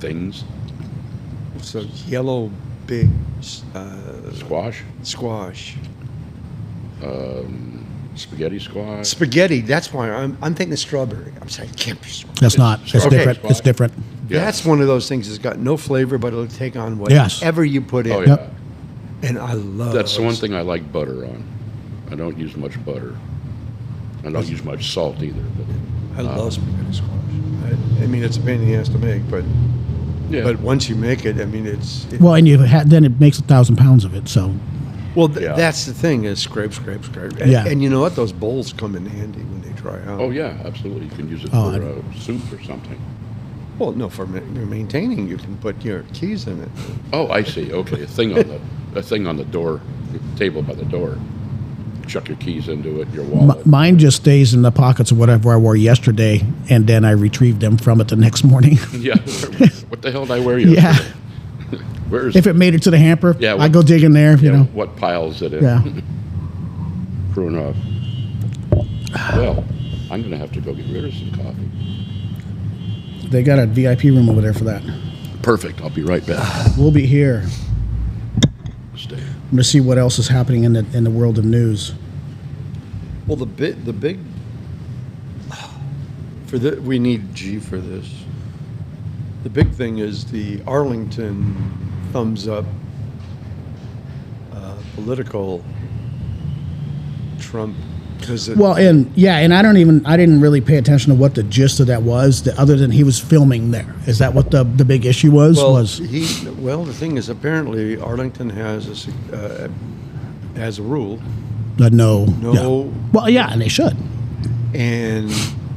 Things. It's a yellow big Squash. squash. Spaghetti squash. Spaghetti. That's why I'm thinking strawberry. I'm saying it can't be strawberry. That's not. It's Okay. different. It's different. Yeah. That's one of those things that's got no flavor, but it'll take on Yes. whatever you put in. Oh, yeah. Yep. And I love That's the one thing I like butter on. I don't use much butter. I don't use much salt either. But, I love spaghetti squash. I mean, it's a pain in the ass to make, but yeah. but once you make it, I mean, Well, and then it makes 1,000 pounds of it. So Yeah. that's the thing is scrape. And, Yeah. and you know what? Those bowls come in handy when they dry out. Oh, yeah, absolutely. You can use it Oh, for soup or something. Well, no, for maintaining, you can put your keys in it. Oh, I see. Okay, a thing on the door, table by the door. Chuck your keys into it, your wallet. Mine just stays in the pockets of whatever I wore yesterday, and then I retrieve them from it the next morning. Yeah. What the hell did I wear yesterday? Yeah. Where's If it made it to the hamper, Yeah, I go dig in there, you know. What pile is it in? Yeah. True enough. Well, I'm going to have to go get rid of some coffee. They got a VIP room over there for that. Perfect. I'll be right back. We'll be here. Stay. I'm going to see what else is happening in the world of news. Well, the big we need G for this. The big thing is the Arlington thumbs up political Trump. Well, and I didn't really pay attention to what the gist of that was, other than he was filming there. Is that what the big issue was? Well, the thing is, apparently Arlington has a rule. No. No. Yeah. Well, yeah, and they should. And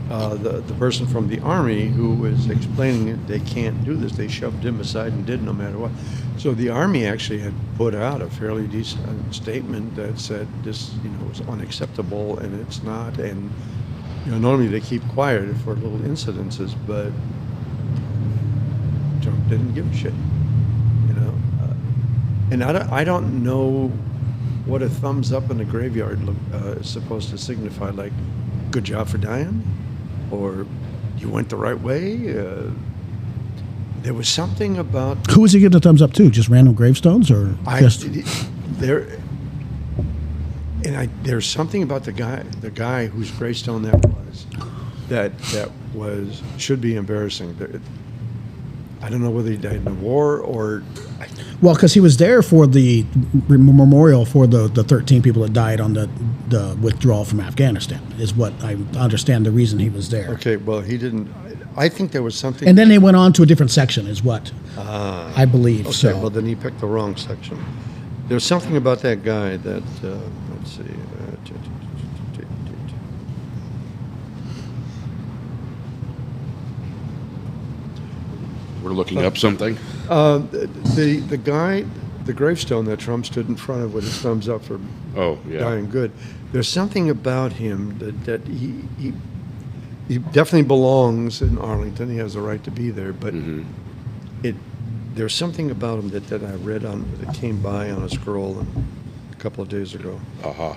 the person from the Army who was explaining it, they can't do this. They shoved him aside and did no matter what. So the Army actually had put out a fairly decent statement that said this, was unacceptable, and it's not. And normally they keep quiet for little incidences, but Trump didn't give a shit. And I don't know what a thumbs up in the graveyard is supposed to signify. Like, good job for dying, or you went the right way. There was something about who was he giving the thumbs up to? Just random gravestones, or there's something about the guy whose gravestone that was should be embarrassing. I don't know whether he died in the war or. Well, because he was there for the memorial for the 13 people that died on the withdrawal from Afghanistan, is what I understand the reason he was there. Okay, well, he didn't. I think there was something. And then they went on to a different section, is what I believe. Okay, so. Well, then he picked the wrong section. There's something about that guy that, let's see. We're looking up something. The guy, the gravestone that Trump stood in front of with his thumbs up for dying good. There's something about him that he definitely belongs in Arlington. He has a right to be there, but there's something about him that I read that came by on a scroll a couple of days ago. Aha.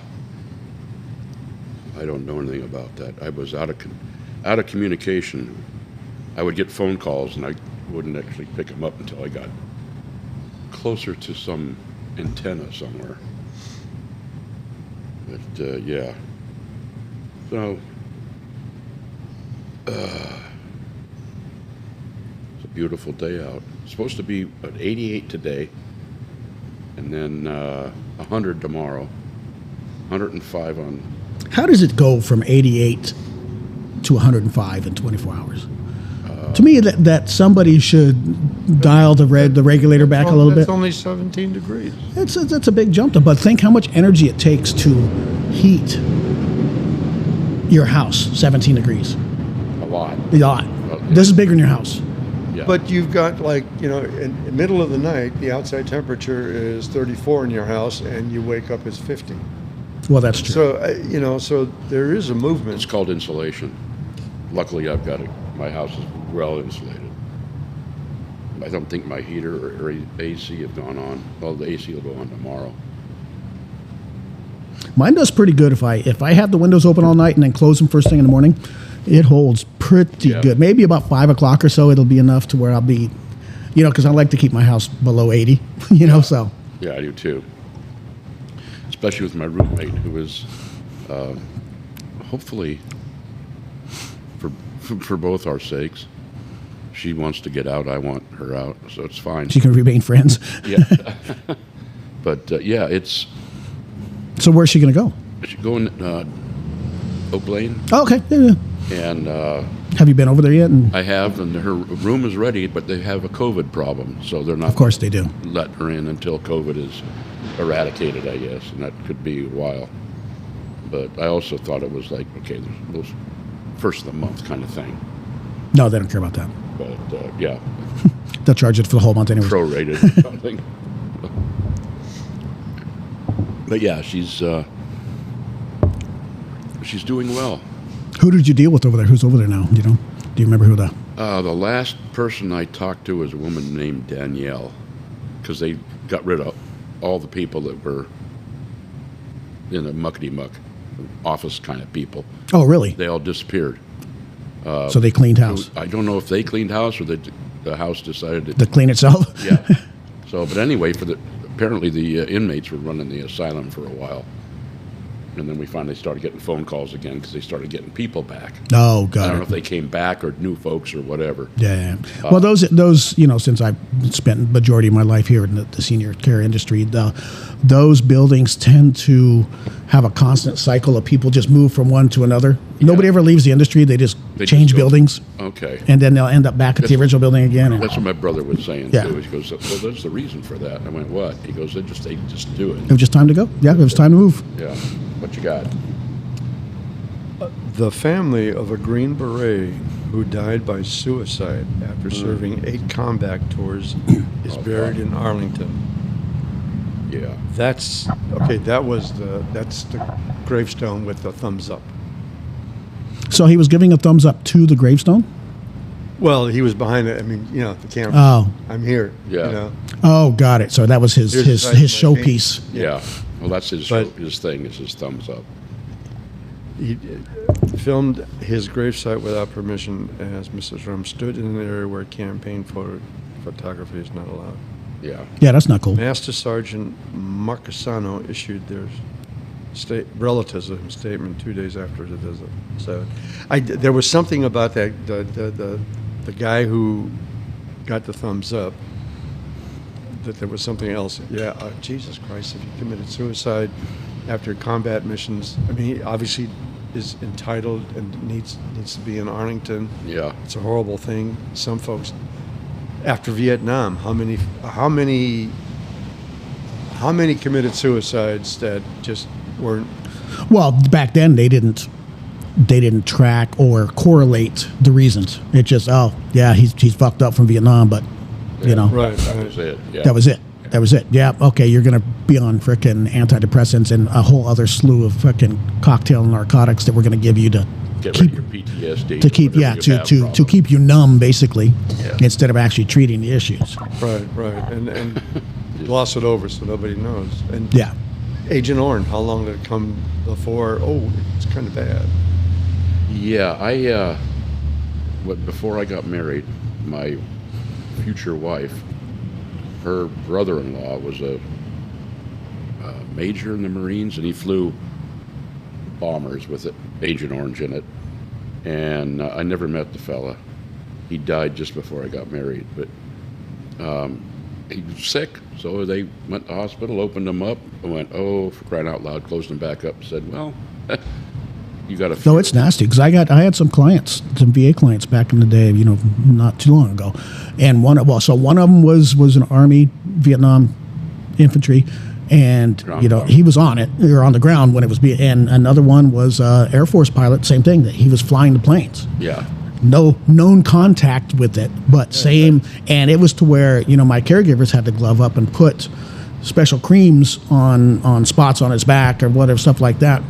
I don't know anything about that. I was out of communication. I would get phone calls, and I wouldn't actually pick them up until I got closer to some antenna somewhere. But yeah. So it's a beautiful day out. It's supposed to be about 88 today, and then 100 tomorrow, 105 on. How does it go from 88 to 105 in 24 hours? To me, that somebody should dial the regulator back a little bit. It's only 17 degrees. That's a big jump, though. But think how much energy it takes to heat your house 17 degrees. A lot. A lot. Well, yeah. This is bigger than your house. Yeah. But you've got, in the middle of the night, the outside temperature is 34 in your house, and you wake up it's 50. Well, that's true. So, so there is a movement. It's called insulation. Luckily, I've got it. My house is well insulated. I don't think my heater or AC have gone on. Well, the AC will go on tomorrow. Mine does pretty good if I have the windows open all night and then close them first thing in the morning. It holds pretty good. Maybe about 5 o'clock or so, it'll be enough to where I'll be, because I like to keep my house below 80, so. Yeah, I do too. Especially with my roommate, who is hopefully, for both our sakes, she wants to get out. I want her out, so it's fine. She can remain friends. Yeah. But it's. So where's she going to go? She's going Oak Lane. Oh, okay. Yeah. And have you been over there yet? I have, and her room is ready, but they have a COVID problem, so they're not. Of course they do. Letting her in until COVID is eradicated, I guess, and that could be a while. But I also thought it was like, okay, there's those first of the month kind of thing. No, they don't care about that. But yeah, They'll charge it for the whole month anyway. prorated or something. But yeah, she's doing well. Who did you deal with over there? Who's over there now? Do you know? Do you remember who the? The last person I talked to was a woman named Danielle, because they got rid of all the people that were in the muckety-muck office kind of people. Oh, really? They all disappeared. So they cleaned house. I don't know if they cleaned house or the house decided To clean itself. yeah. So, but anyway, apparently the inmates were running the asylum for a while, and then we finally started getting phone calls again because they started getting people back. Oh, I God. don't know if they came back or new folks or whatever. Yeah. Well, those since I've spent majority of my life here in the senior care industry, those buildings tend to have a constant cycle of people just move from one to another. Nobody ever leaves the industry. They just change go- buildings, Okay. and then they'll end up back at the original building again. And That's what my brother was saying Yeah. too. He goes, "Well, there's the reason for that." I went, "What?" He goes, "They just do it." it was just time to go. Yeah, it was time to move. Yeah. What you got? The family of a Green Beret who died by suicide after serving 8 combat tours is buried in Arlington. Yeah. That's okay. That's the gravestone with the thumbs up. So he was giving a thumbs up to the gravestone. Well, he was behind it. I mean, the camera. Oh. I'm here. Yeah. Oh, got it. So that was his Here's the side of my showpiece. Yeah. Well, that's his But- his thing is his thumbs up. He filmed his gravesite without permission as Mrs. Rum stood in an area where campaign photography is not allowed. Yeah. Yeah, that's not cool. Master Sergeant Marcasano issued their relatives a statement 2 days after the visit. So, there was something about that the guy who got the thumbs up, that there was something else. Yeah, Jesus Christ! If he committed suicide after combat missions, I mean, he obviously is entitled and needs to be in Arlington. Yeah. It's a horrible thing. Some folks, after Vietnam, how many committed suicides that just weren't. Well, back then they didn't track or correlate the reasons. It just, oh yeah, he's fucked up from Vietnam, but Right. That was it. Yeah. that was it. That was it. Yeah. Okay, you're gonna be on frickin' antidepressants and a whole other slew of frickin' cocktail narcotics that we're gonna give you to Get keep rid of your PTSD. to keep whatever you have to problem. keep you numb basically, Yeah. instead of actually treating the issues. Right. And gloss it over so nobody knows. And Yeah. Agent Orange, how long did it come before? Oh, it's kind of bad. Yeah, before I got married, my future wife, her brother-in-law was a major in the Marines, and he flew bombers with Agent Orange in it. And I never met the fella. He died just before I got married, but he was sick, so they went to the hospital, opened him up, and went, oh, for crying out loud, closed him back up, and said, well, you got to. No, it's nasty because I had some clients, some VA clients back in the day, not too long ago, and one of them was an Army Vietnam infantry, and he was on it or on the ground when it was and another one was Air Force pilot, same thing, that he was flying the planes. Yeah. No known contact with it, but same, and it was to where my caregivers had to glove up and put special creams on spots on his back or whatever, stuff like that,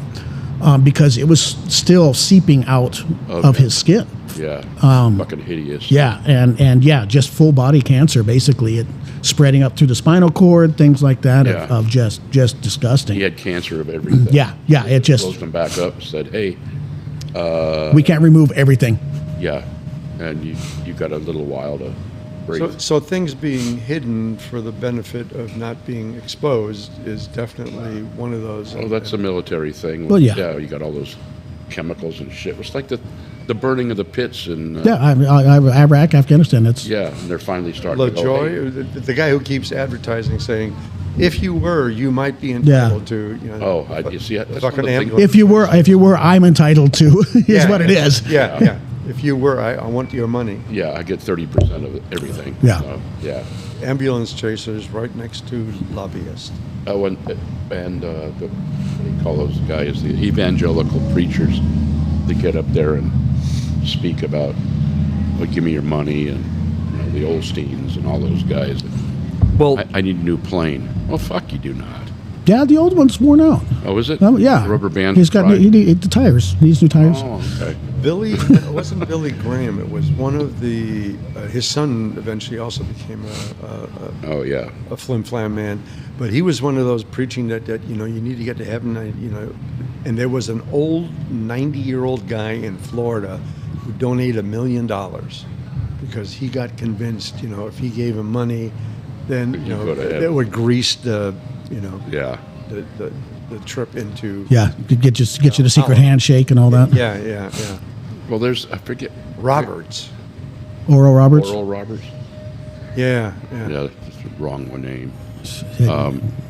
because it was still seeping out of his skin. Yeah, fucking hideous. Yeah, and just full body cancer, basically, it spreading up through the spinal cord, things like that, Yeah. of just disgusting. He had cancer of everything. Yeah, it just Closed him back up and said, hey, we can't remove everything. yeah, and you got a little while to breathe. So things being hidden for the benefit of not being exposed is definitely one of those. Oh, that's a military thing. Well, yeah. Yeah, you got all those chemicals and shit. It's like the burning of the pits in Iraq, Afghanistan. It's yeah, and they're finally starting to go, LaJoy, the guy who keeps advertising saying, if you were, you might be entitled to. you see, that's fucking another thing. ambulance. if you were, I'm entitled to is Yeah, what it is. Yeah. If you were, I want your money. Yeah, I get 30% of everything. Yeah. So, yeah. Ambulance chasers right next to lobbyists. Oh, and what do you call those guys? The evangelical preachers that get up there and speak about, well, give me your money and the Olsteins and all those guys. Well, I need a new plane. Well, fuck, you do not. Yeah, the old one's worn out. Oh, is it? Oh, yeah. The rubber band. He's got the tires. He needs new tires. Oh, okay. Billy, it wasn't Billy Graham. It was one of the. His son eventually also became Oh, yeah. a flim flam man, but he was one of those preaching that you need to get to heaven. And there was an old 90-year-old guy in Florida who donated $1 million because he got convinced. If he gave him money, then it would grease the. Yeah. The trip into. Yeah, get you the secret handshake and all that. Yeah. Well, I forget. Roberts. Oral Roberts. Oral Roberts. Yeah. Yeah, that's the wrong name.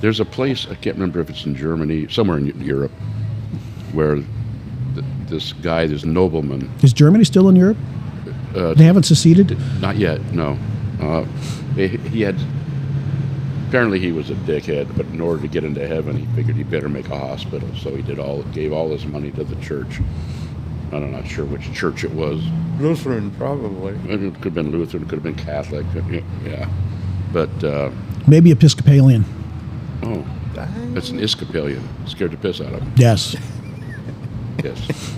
There's a place, I can't remember if it's in Germany, somewhere in Europe, where this guy, this nobleman. Is Germany still in Europe? They haven't seceded? Not yet, no. He had. Apparently he was a dickhead, but in order to get into heaven, he figured he better make a hospital. So he gave all his money to the church. I'm not sure which church it was. Lutheran, probably. It could have been Lutheran, it could have been Catholic. Yeah, but Maybe Episcopalian. oh, that's an Episcopalian. Scared the piss out of him. Yes. Yes,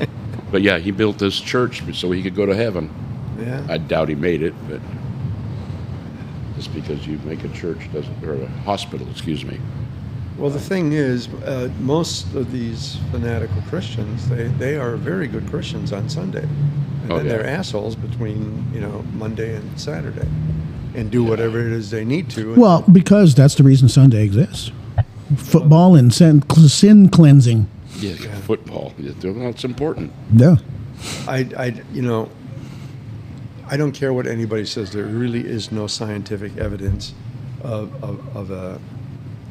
but yeah, he built this church so he could go to heaven. Yeah. I doubt he made it, but just because you make a church or a hospital, excuse me. Well, the thing is, most of these fanatical Christians, they are very good Christians on Sunday, and then they're assholes between Monday and Saturday, and do whatever it is they need to. Well, because that's the reason Sunday exists. Football and sin cleansing. Yeah, football. Well, it's important. Yeah. I don't care what anybody says. There really is no scientific evidence of a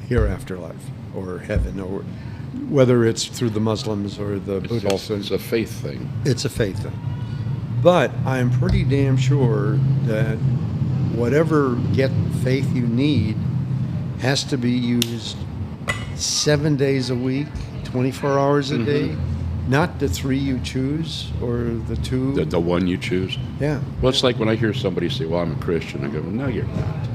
hereafter life or heaven, or whether it's through the Muslims or the Buddhists. It's a faith thing. It's a faith thing. But I'm pretty damn sure that whatever faith you need has to be used 7 days a week, 24 hours a day. Not the 3 you choose or the 2. The one you choose. Yeah. Well, it's like when I hear somebody say, "Well, I'm a Christian." I go, "No, you're not.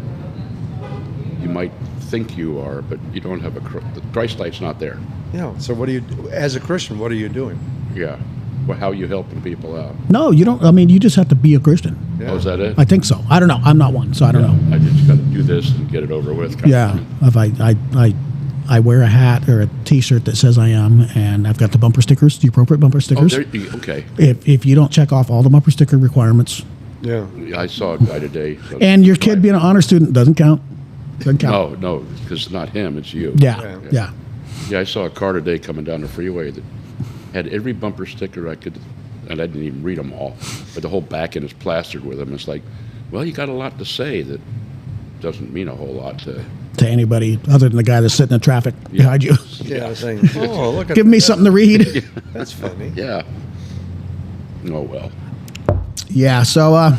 You might think you are, but you don't have the Christ light's not there." Yeah. So what do you, as a Christian, what are you doing? Yeah. Well, how are you helping people out? No, you don't. I mean, you just have to be a Christian. Yeah. Oh, is that it? I think so. I don't know. I'm not one, so I don't know. I just got to do this and get it over with. Yeah. If I wear a hat or a T-shirt that says I am, and I've got the bumper stickers, the appropriate bumper Oh, stickers. okay. If you don't check off all the bumper sticker requirements, Yeah. I saw a guy today. and your kid being an honor student doesn't count. Doesn't count. No, because it's not him, it's you. Yeah. Yeah. Yeah, I saw a car today coming down the freeway that had every bumper sticker I could, and I didn't even read them all, but the whole back end is plastered with them. It's like, well, you got a lot to say that doesn't mean a whole lot to anybody other than the guy that's sitting in traffic behind you. Yeah. Saying, oh, look at Give me something to read. That's funny. Yeah. Oh, well. Yeah. So,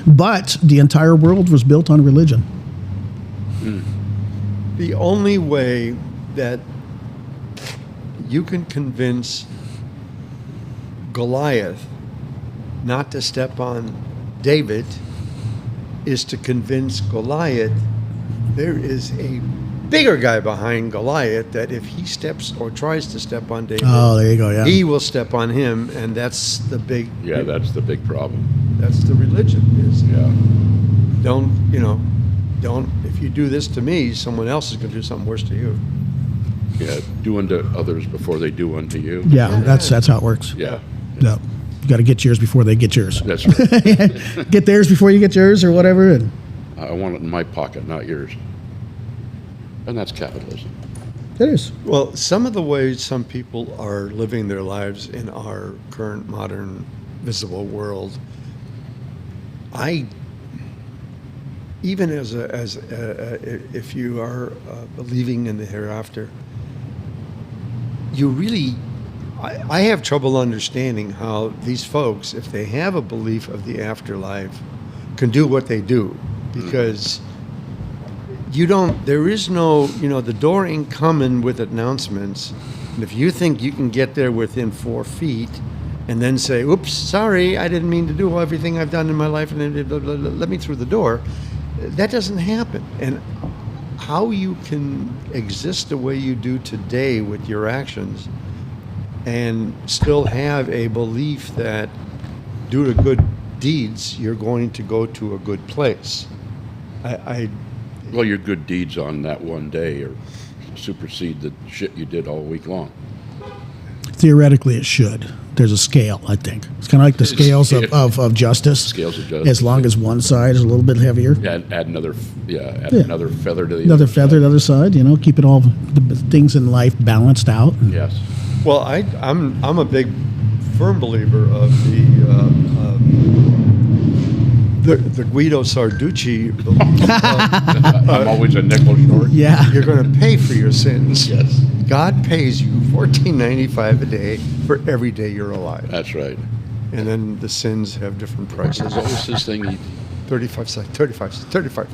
but the entire world was built on religion. The only way that you can convince Goliath not to step on David is to convince Goliath there is a bigger guy behind Goliath that if he steps or tries to step on David, Oh, there you go. Yeah. he will step on him, and that's the big. Yeah, that's the big problem. That's the religion. Is Yeah. don't if you do this to me, someone else is going to do something worse to you. Yeah, do unto others before they do unto you. Yeah. That's how it works. Yeah. No. You got to get yours before they get yours. That's right. Get theirs before you get yours, or whatever. And I want it in my pocket, not yours. And that's capitalism. it is. Well, some of the ways some people are living their lives in our current modern visible world, even if you are believing in the hereafter, you really, I have trouble understanding how these folks, if they have a belief of the afterlife, can do what they do, because there is no, the door ain't coming with announcements. And if you think you can get there within 4 feet, and then say, oops, sorry, I didn't mean to do everything I've done in my life, and let me through the door. That doesn't happen. And how you can exist the way you do today with your actions and still have a belief that due to good deeds, you're going to go to a good place. Well, your good deeds on that one day or supersede the shit you did all week long. Theoretically, it should. There's a scale, I think. It's kind of like the scales of justice. Scales of justice. As long as one side is a little bit heavier. Add another another feather to the Another other feather to the other side, keep it all, the things in life balanced out. Yes. Well, I'm a big, firm believer of the Guido Sarducci belief. I'm always a nickel short. Yeah. You're going to pay for your sins. Yes. God pays you $14.95 a day for every day you're alive. That's right. And then the sins have different prices. What was this thing? 35 cents, 35.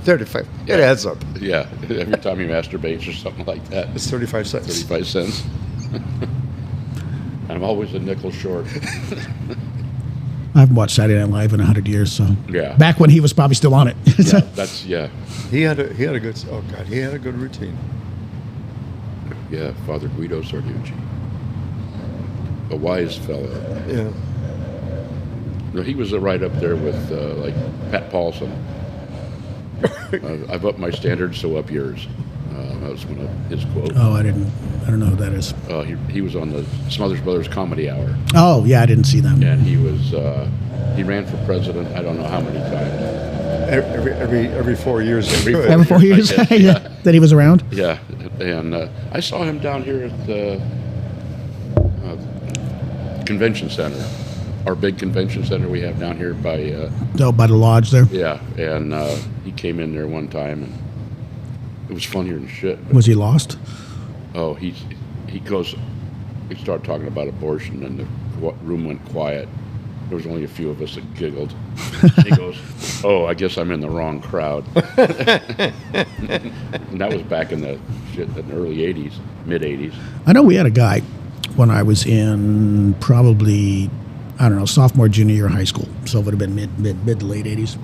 It adds up. Yeah. Every time he masturbates or something like that. It's 35 cents. 35 cents. I'm always a nickel short. I haven't watched Saturday Night Live in 100 years, so. Yeah. Back when he was probably still on it. Yeah. He had a good. Oh God, he had a good routine. Yeah, Father Guido Sarducci. A wise fellow. Yeah. No, he was right up there with like Pat Paulson. I've upped my standards, so up yours. That was one of his quotes. Oh, I don't know who that is. He was on the Smothers Brothers Comedy Hour. Oh, yeah, I didn't see them. And he ran for president. I don't know how many times. Every 4 years. Every 4 years? I guess, yeah. That he was around? Yeah, and I saw him down here at the convention center, our big convention center we have down here by. By the lodge there. Yeah, and he came in there one time, and it was funnier than shit. Was he lost? Oh, he goes. We started talking about abortion, and the room went quiet. There was only a few of us that giggled. He goes, "Oh, I guess I'm in the wrong crowd." And that was back in the early '80s, mid '80s. I know we had a guy when I was in probably, I don't know, sophomore, junior year of high school. So it would have been mid to late '80s.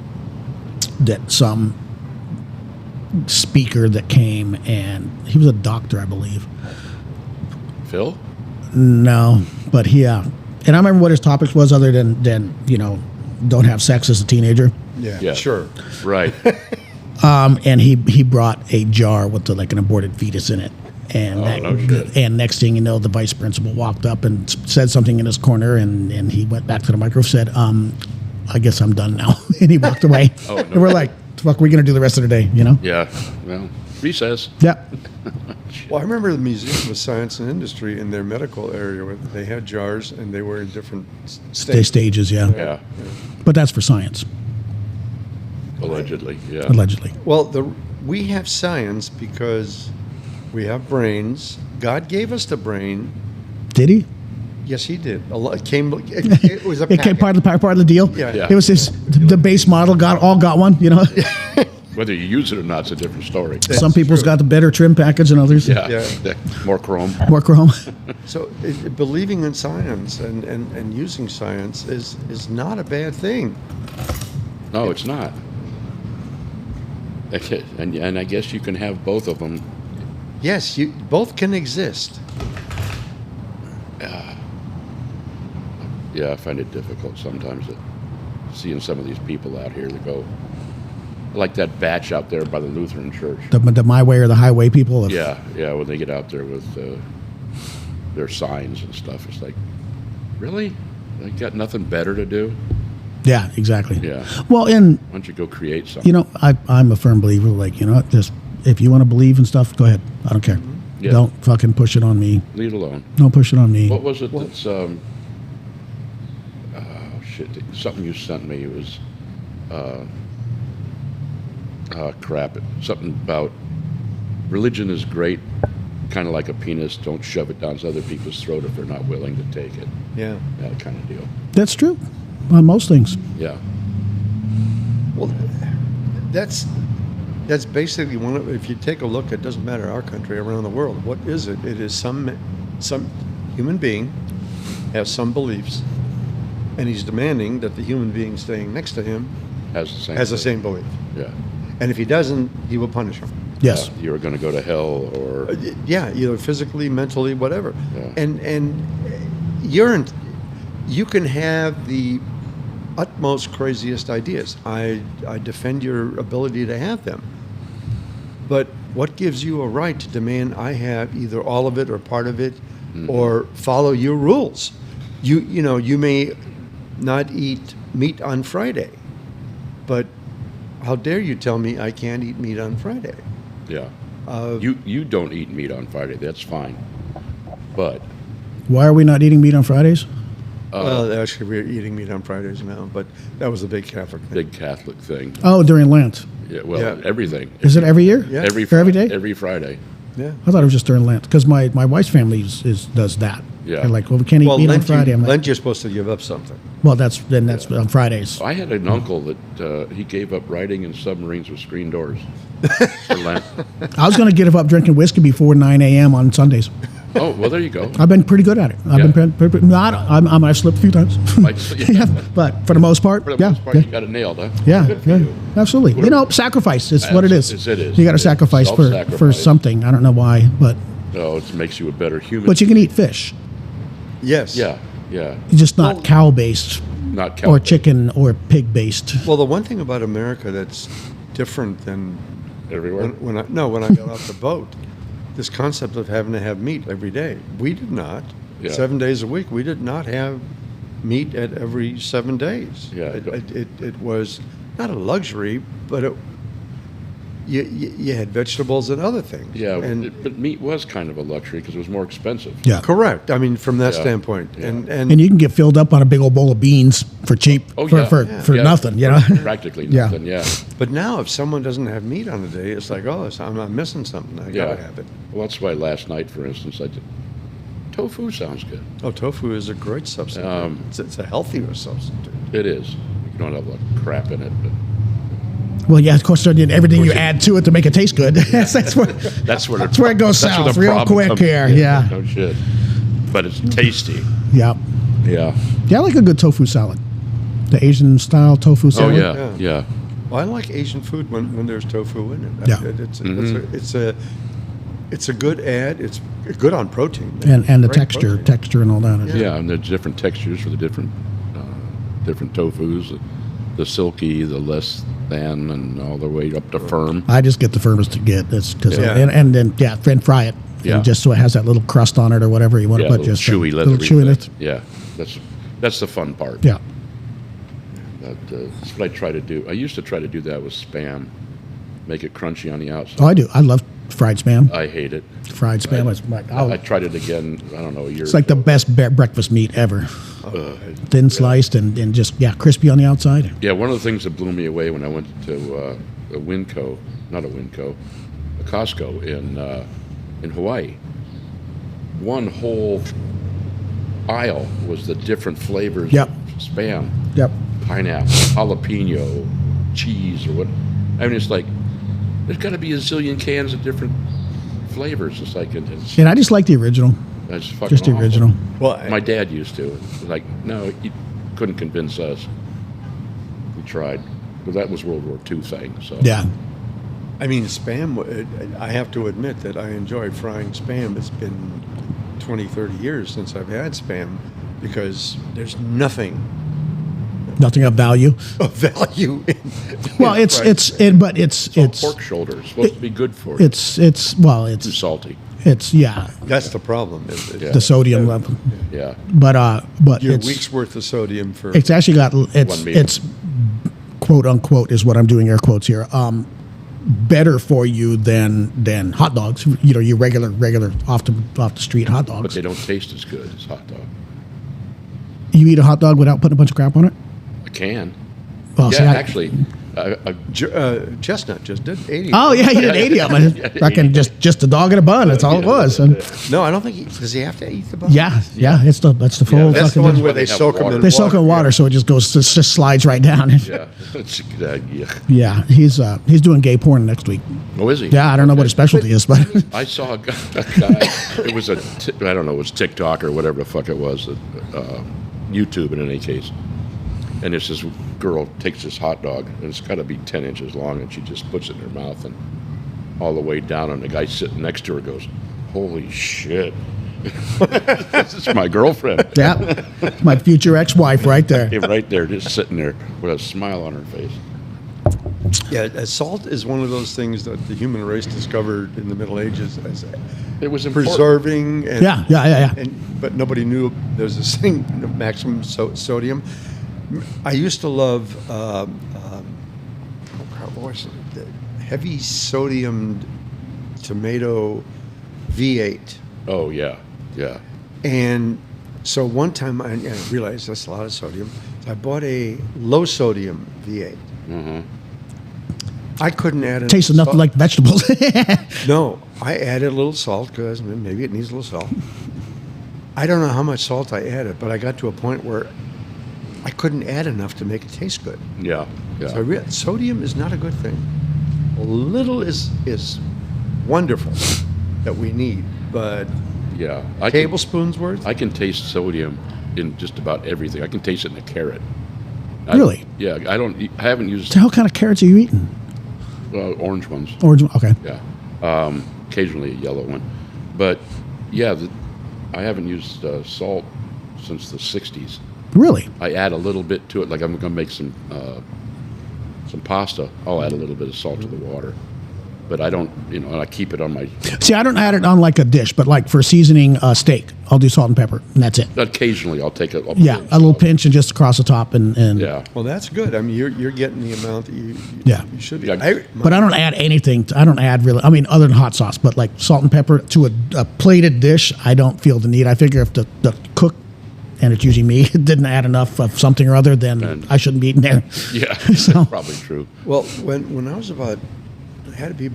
That some speaker that came, and he was a doctor, I believe. Phil? No, but yeah. And I remember what his topics was, other than don't have sex as a teenager. Yeah, sure. Right. And he brought a jar with like an aborted fetus in it. And no shit. And next thing you know, the vice principal walked up and said something in his corner, and he went back to the microphone, said, I guess I'm done now. And he walked away. Oh, no. And we're like, the fuck are we going to do the rest of the day, Yeah. Well, recess. Yeah. Well, I remember the Museum of Science and Industry in their medical area where they had jars and they were in different Stages, yeah. Yeah. But that's for science, Allegedly. Yeah. allegedly. Well, we have science because we have brains. God gave us the brain. Did he? Yes, he did. It was a It came packet. part of the deal. Yeah. It was the base model. Got one. Whether you use it or not is a different story. Some people's true. got the better trim package than others. Yeah. More chrome. More chrome. So believing in science and using science is not a bad thing. No, it's not. And I guess you can have both of them. Yes, both can exist. Yeah, I find it difficult sometimes seeing some of these people out here that go, like that batch out there by the Lutheran church. The my way or the highway people. Yeah, when they get out there with their signs and stuff, it's like, really? They got nothing better to do? Yeah, exactly. Yeah. Well, and Why don't you go create something? I'm a firm believer. Like, just if you want to believe in stuff, go ahead. I don't care. Yeah. Don't fucking push it on me. Leave it alone. Don't push it on me. What was it that's, something you sent me. It was, something about religion is great, kind of like a penis. Don't shove it down other people's throat if they're not willing to take it. Yeah. That kind of deal. That's true on most things. Yeah. Well, that's basically one of. If you take a look, it doesn't matter our country, around the world. What is it? It is some human being has some beliefs, and he's demanding that the human being staying next to him Has the same. has the thing. same belief. Yeah. And if he doesn't, he will punish him. Yes. You're going to go to hell, or Yeah, either physically, mentally, whatever. Yeah. And you can have the utmost craziest ideas. I defend your ability to have them. But what gives you a right to demand I have either all of it or part of it, or follow your rules? You may not eat meat on Friday, but how dare you tell me I can't eat meat on Friday? yeah. You don't eat meat on Friday. That's fine. But Why are we not eating meat on Fridays? Well, actually, we're eating meat on Fridays now, but that was a big Catholic thing. big Catholic thing. Oh, during Lent. Yeah. Well, Yeah. everything. Is it every year? Yeah. Every For every day? Every Friday. Yeah. I thought it was just during Lent because my wife's family does that. Yeah. They're like, well, we can't eat Well, meat on Lent, Friday. I'm like, Lent, you're supposed to give up something. well, that's on Fridays. I had an uncle that he gave up riding in submarines with screen doors for Lent. I was going to give up drinking whiskey before 9 a.m. on Sundays. Oh, well, there you go. I've been pretty good at it. I've been pretty not. I've slipped a few times. Yeah. But for the most part, For the most part, yeah. you got it nailed, huh? Yeah, Good for yeah, you. absolutely. You know, sacrifice is what it is. It is. You got to It is. sacrifice for Self-sacrifice. something. I don't know why, but No, it makes you a better human. you can eat fish. Yes. Yeah, yeah. Just not cow based Not cow. or chicken or pig based. Well, the one thing about America that's different than Everywhere. when I got off the boat, this concept of having to have meat every day. We did not. Yeah. 7 days a week, we did not have meat at every 7 days. Yeah. It was not a luxury, but you had vegetables and other things. Yeah, and but meat was kind of a luxury because it was more expensive. Yeah. correct. I mean, from that Yeah. standpoint, Yeah. And you can get filled up on a big old bowl of beans for cheap, Oh, for, yeah. for, Yeah. for Yeah. nothing, you know? Practically Yeah. nothing, yeah. but now if someone doesn't have meat on a day, it's like, oh, I'm not missing something. I Yeah. gotta have it. Well, that's why last night, for instance, I did. Tofu sounds good. Oh, tofu is a great substitute. It's a healthier substitute. It is. You don't have a lot of crap in it, but Well, yeah, of course, everything you add to it to make it taste good. that's where that's where That's where it goes that's where south the real problem quick comes here, in. yeah. No shit. But it's tasty. yeah. Yeah. Yeah, I like a good tofu salad. The Asian style tofu Oh salad. yeah. Yeah. Well, I like Asian food when there's tofu in it. Yeah. It's a good add. It's good on protein. And the Great texture protein. and all that. Yeah, and there's different textures for the different tofus. The silky, the less than, and all the way up to firm. I just get the firmest to get. That's because Yeah. and then and fry it. Yeah. And just so it has that little crust on it or whatever you want Yeah, to put. little Just chewy, a leathery little chewiness. thing. Yeah, that's the fun part. Yeah. That's what I try to do. I used to try to do that with Spam, make it crunchy on the outside. Oh, I do. I love fried Spam. I hate it. Fried Spam is like, I tried it again. I don't know, a year. it's like the ago. best breakfast meat ever. Thin sliced and just crispy on the outside. Yeah, one of the things that blew me away when I went to a Costco in Hawaii. One whole aisle was the different flavors Yep. of Spam. Yep. Pineapple, jalapeno, cheese, or what. I mean, it's like there's got to be a zillion cans of different flavors. It's like it's And I just like the original. fucking Just the awful. original. Well, My dad used to. It's like, no, he couldn't convince us. We tried, but that was World War II thing. So Yeah. I mean, Spam. I have to admit that I enjoy frying Spam. It's been 20, 30 years since I've had Spam because there's nothing Nothing of value. of value in. Well, in fried but it's pork shoulder is supposed to be good for you. it's Too salty. yeah, That's the problem. Yeah. the sodium level. Yeah. But Your it's week's worth of sodium for. it's actually got One meal. it's quote unquote is what I'm doing air quotes here. Better for you than hot dogs. You know, your regular off the street hot But dogs. they don't taste as good as hot dog. You eat a hot dog without putting a bunch of crap on it? I can. Well, Yeah, see, actually. Chestnut just did 80. Oh yeah, you did 80 of them. Yeah, Reckon just a dog and a bun. That's all it was. And No, I don't think does he have to eat the bun? yeah, that's the full. Yeah, That's the fucking one thing. where they have soak him water. in They soak in water, yeah. so it just slides right down. Yeah. It's, yeah. Yeah, he's doing gay porn next week. Oh, is he? Yeah, I don't know what his specialty is, but I saw a guy it was I don't know, it was TikTok or whatever the fuck it was. That, YouTube in any case. And it's this girl takes this hot dog, and it's got to be 10 inches long, and she just puts it in her mouth and all the way down, and the guy sitting next to her goes, "Holy shit." This is my girlfriend. Yeah, my future ex-wife right there. Yeah, right there, just sitting there with a smile on her face. Yeah, salt is one of those things that the human race discovered in the Middle Ages as It was important. preserving. And, Yeah. but nobody knew there's this thing, maximum sodium. I used to love, what was it? The heavy sodium tomato V8. Oh, yeah, yeah. And so one time I realized that's a lot of sodium. So I bought a low sodium V8. Mm-hmm. I couldn't add enough Tasted nothing salt. like vegetables. No, I added a little salt because maybe it needs a little salt. I don't know how much salt I added, but I got to a point where I couldn't add enough to make it taste good. Yeah, yeah. So I realized sodium is not a good thing. A little is wonderful that we need, but Yeah, tablespoons worth? I can taste sodium in just about everything. I can taste it in a carrot. Really? Yeah, I haven't used So what kind of carrots are you eating? orange ones. Orange. Okay. Yeah, occasionally a yellow one, but yeah, I haven't used salt since the '60s. Really? I add a little bit to it, like I'm gonna make some pasta. I'll add a little bit of salt to the water, but I don't, and I keep it on my. See, I don't add it on like a dish, but like for seasoning steak, I'll do salt and pepper, and that's it. Occasionally, I'll take a Yeah, a little pinch and just across the top, and Yeah, Well, that's good. I mean, you're getting the amount that you Yeah. should be. Yeah. But I don't add anything. I don't add really. I mean, other than hot sauce, but like salt and pepper to a plated dish, I don't feel the need. I figure if the cook, and it's usually me, didn't add enough of something or other, then And- I shouldn't be eating there. yeah, So- that's probably true. Well, when I was about, it had to be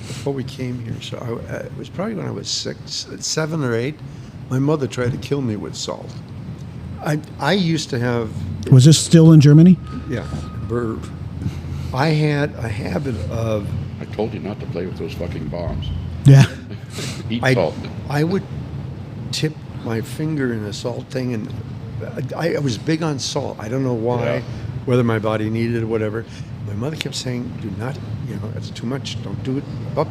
before we came here. So it was probably when I was 7 or 8. My mother tried to kill me with salt. I used to have, Was this still in Germany? yeah, I had a habit of I told you not to play with those fucking bombs. Yeah. Eat I salt. I would tip my finger in a salt thing, and I was big on salt. I don't know why, Yeah. whether my body needed it or whatever. My mother kept saying, "Do not, it's too much. Don't do it." Up.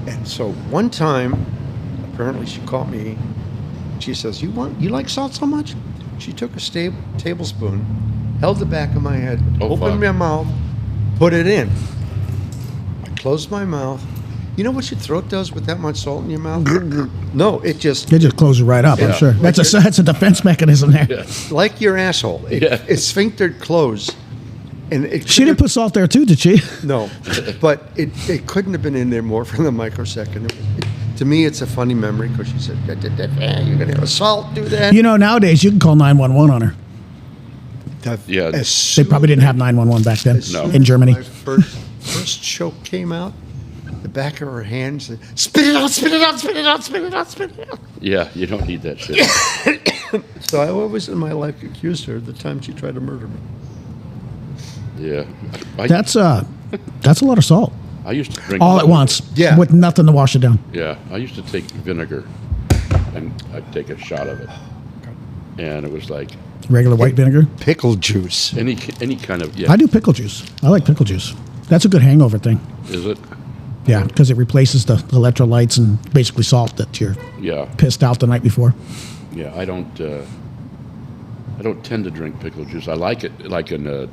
And so one time, apparently she caught me. She says, "You like salt so much?" She took a tablespoon, held the back of my head, Oh, opened fuck. my mouth, put it in. I closed my mouth. You know what your throat does with that much salt in your mouth? No, it just, It just closes right up, I'm Yeah. sure. That's a defense mechanism there. Yeah. like your asshole. Yeah. It's sphinctered closed. And it She didn't put salt there too, did she? No, but it couldn't have been in there more for the microsecond. To me, it's a funny memory because she said, "You're going to have salt, do that." You know, nowadays you can call 911 on her. Yeah. They probably didn't have 911 back then in Germany. My first choke came out. The back of her hand said, "Spit it out! Spit it out! Spit it out! Spit it out! Spit it out!" Yeah, you don't need that shit. So I always in my life accused her the time she tried to murder me. Yeah. That's a lot of salt. I used to drink All at once. Yeah. With nothing to wash it down. Yeah, I used to take vinegar, and I'd take a shot of it, and it was like Regular white vinegar. Pickle juice. any kind of I do pickle juice. I like pickle juice. That's a good hangover thing. Is it? Yeah, because it replaces the electrolytes and basically salt that you're Yeah, pissed out the night before. yeah. I don't tend to drink pickle juice. I like it like in a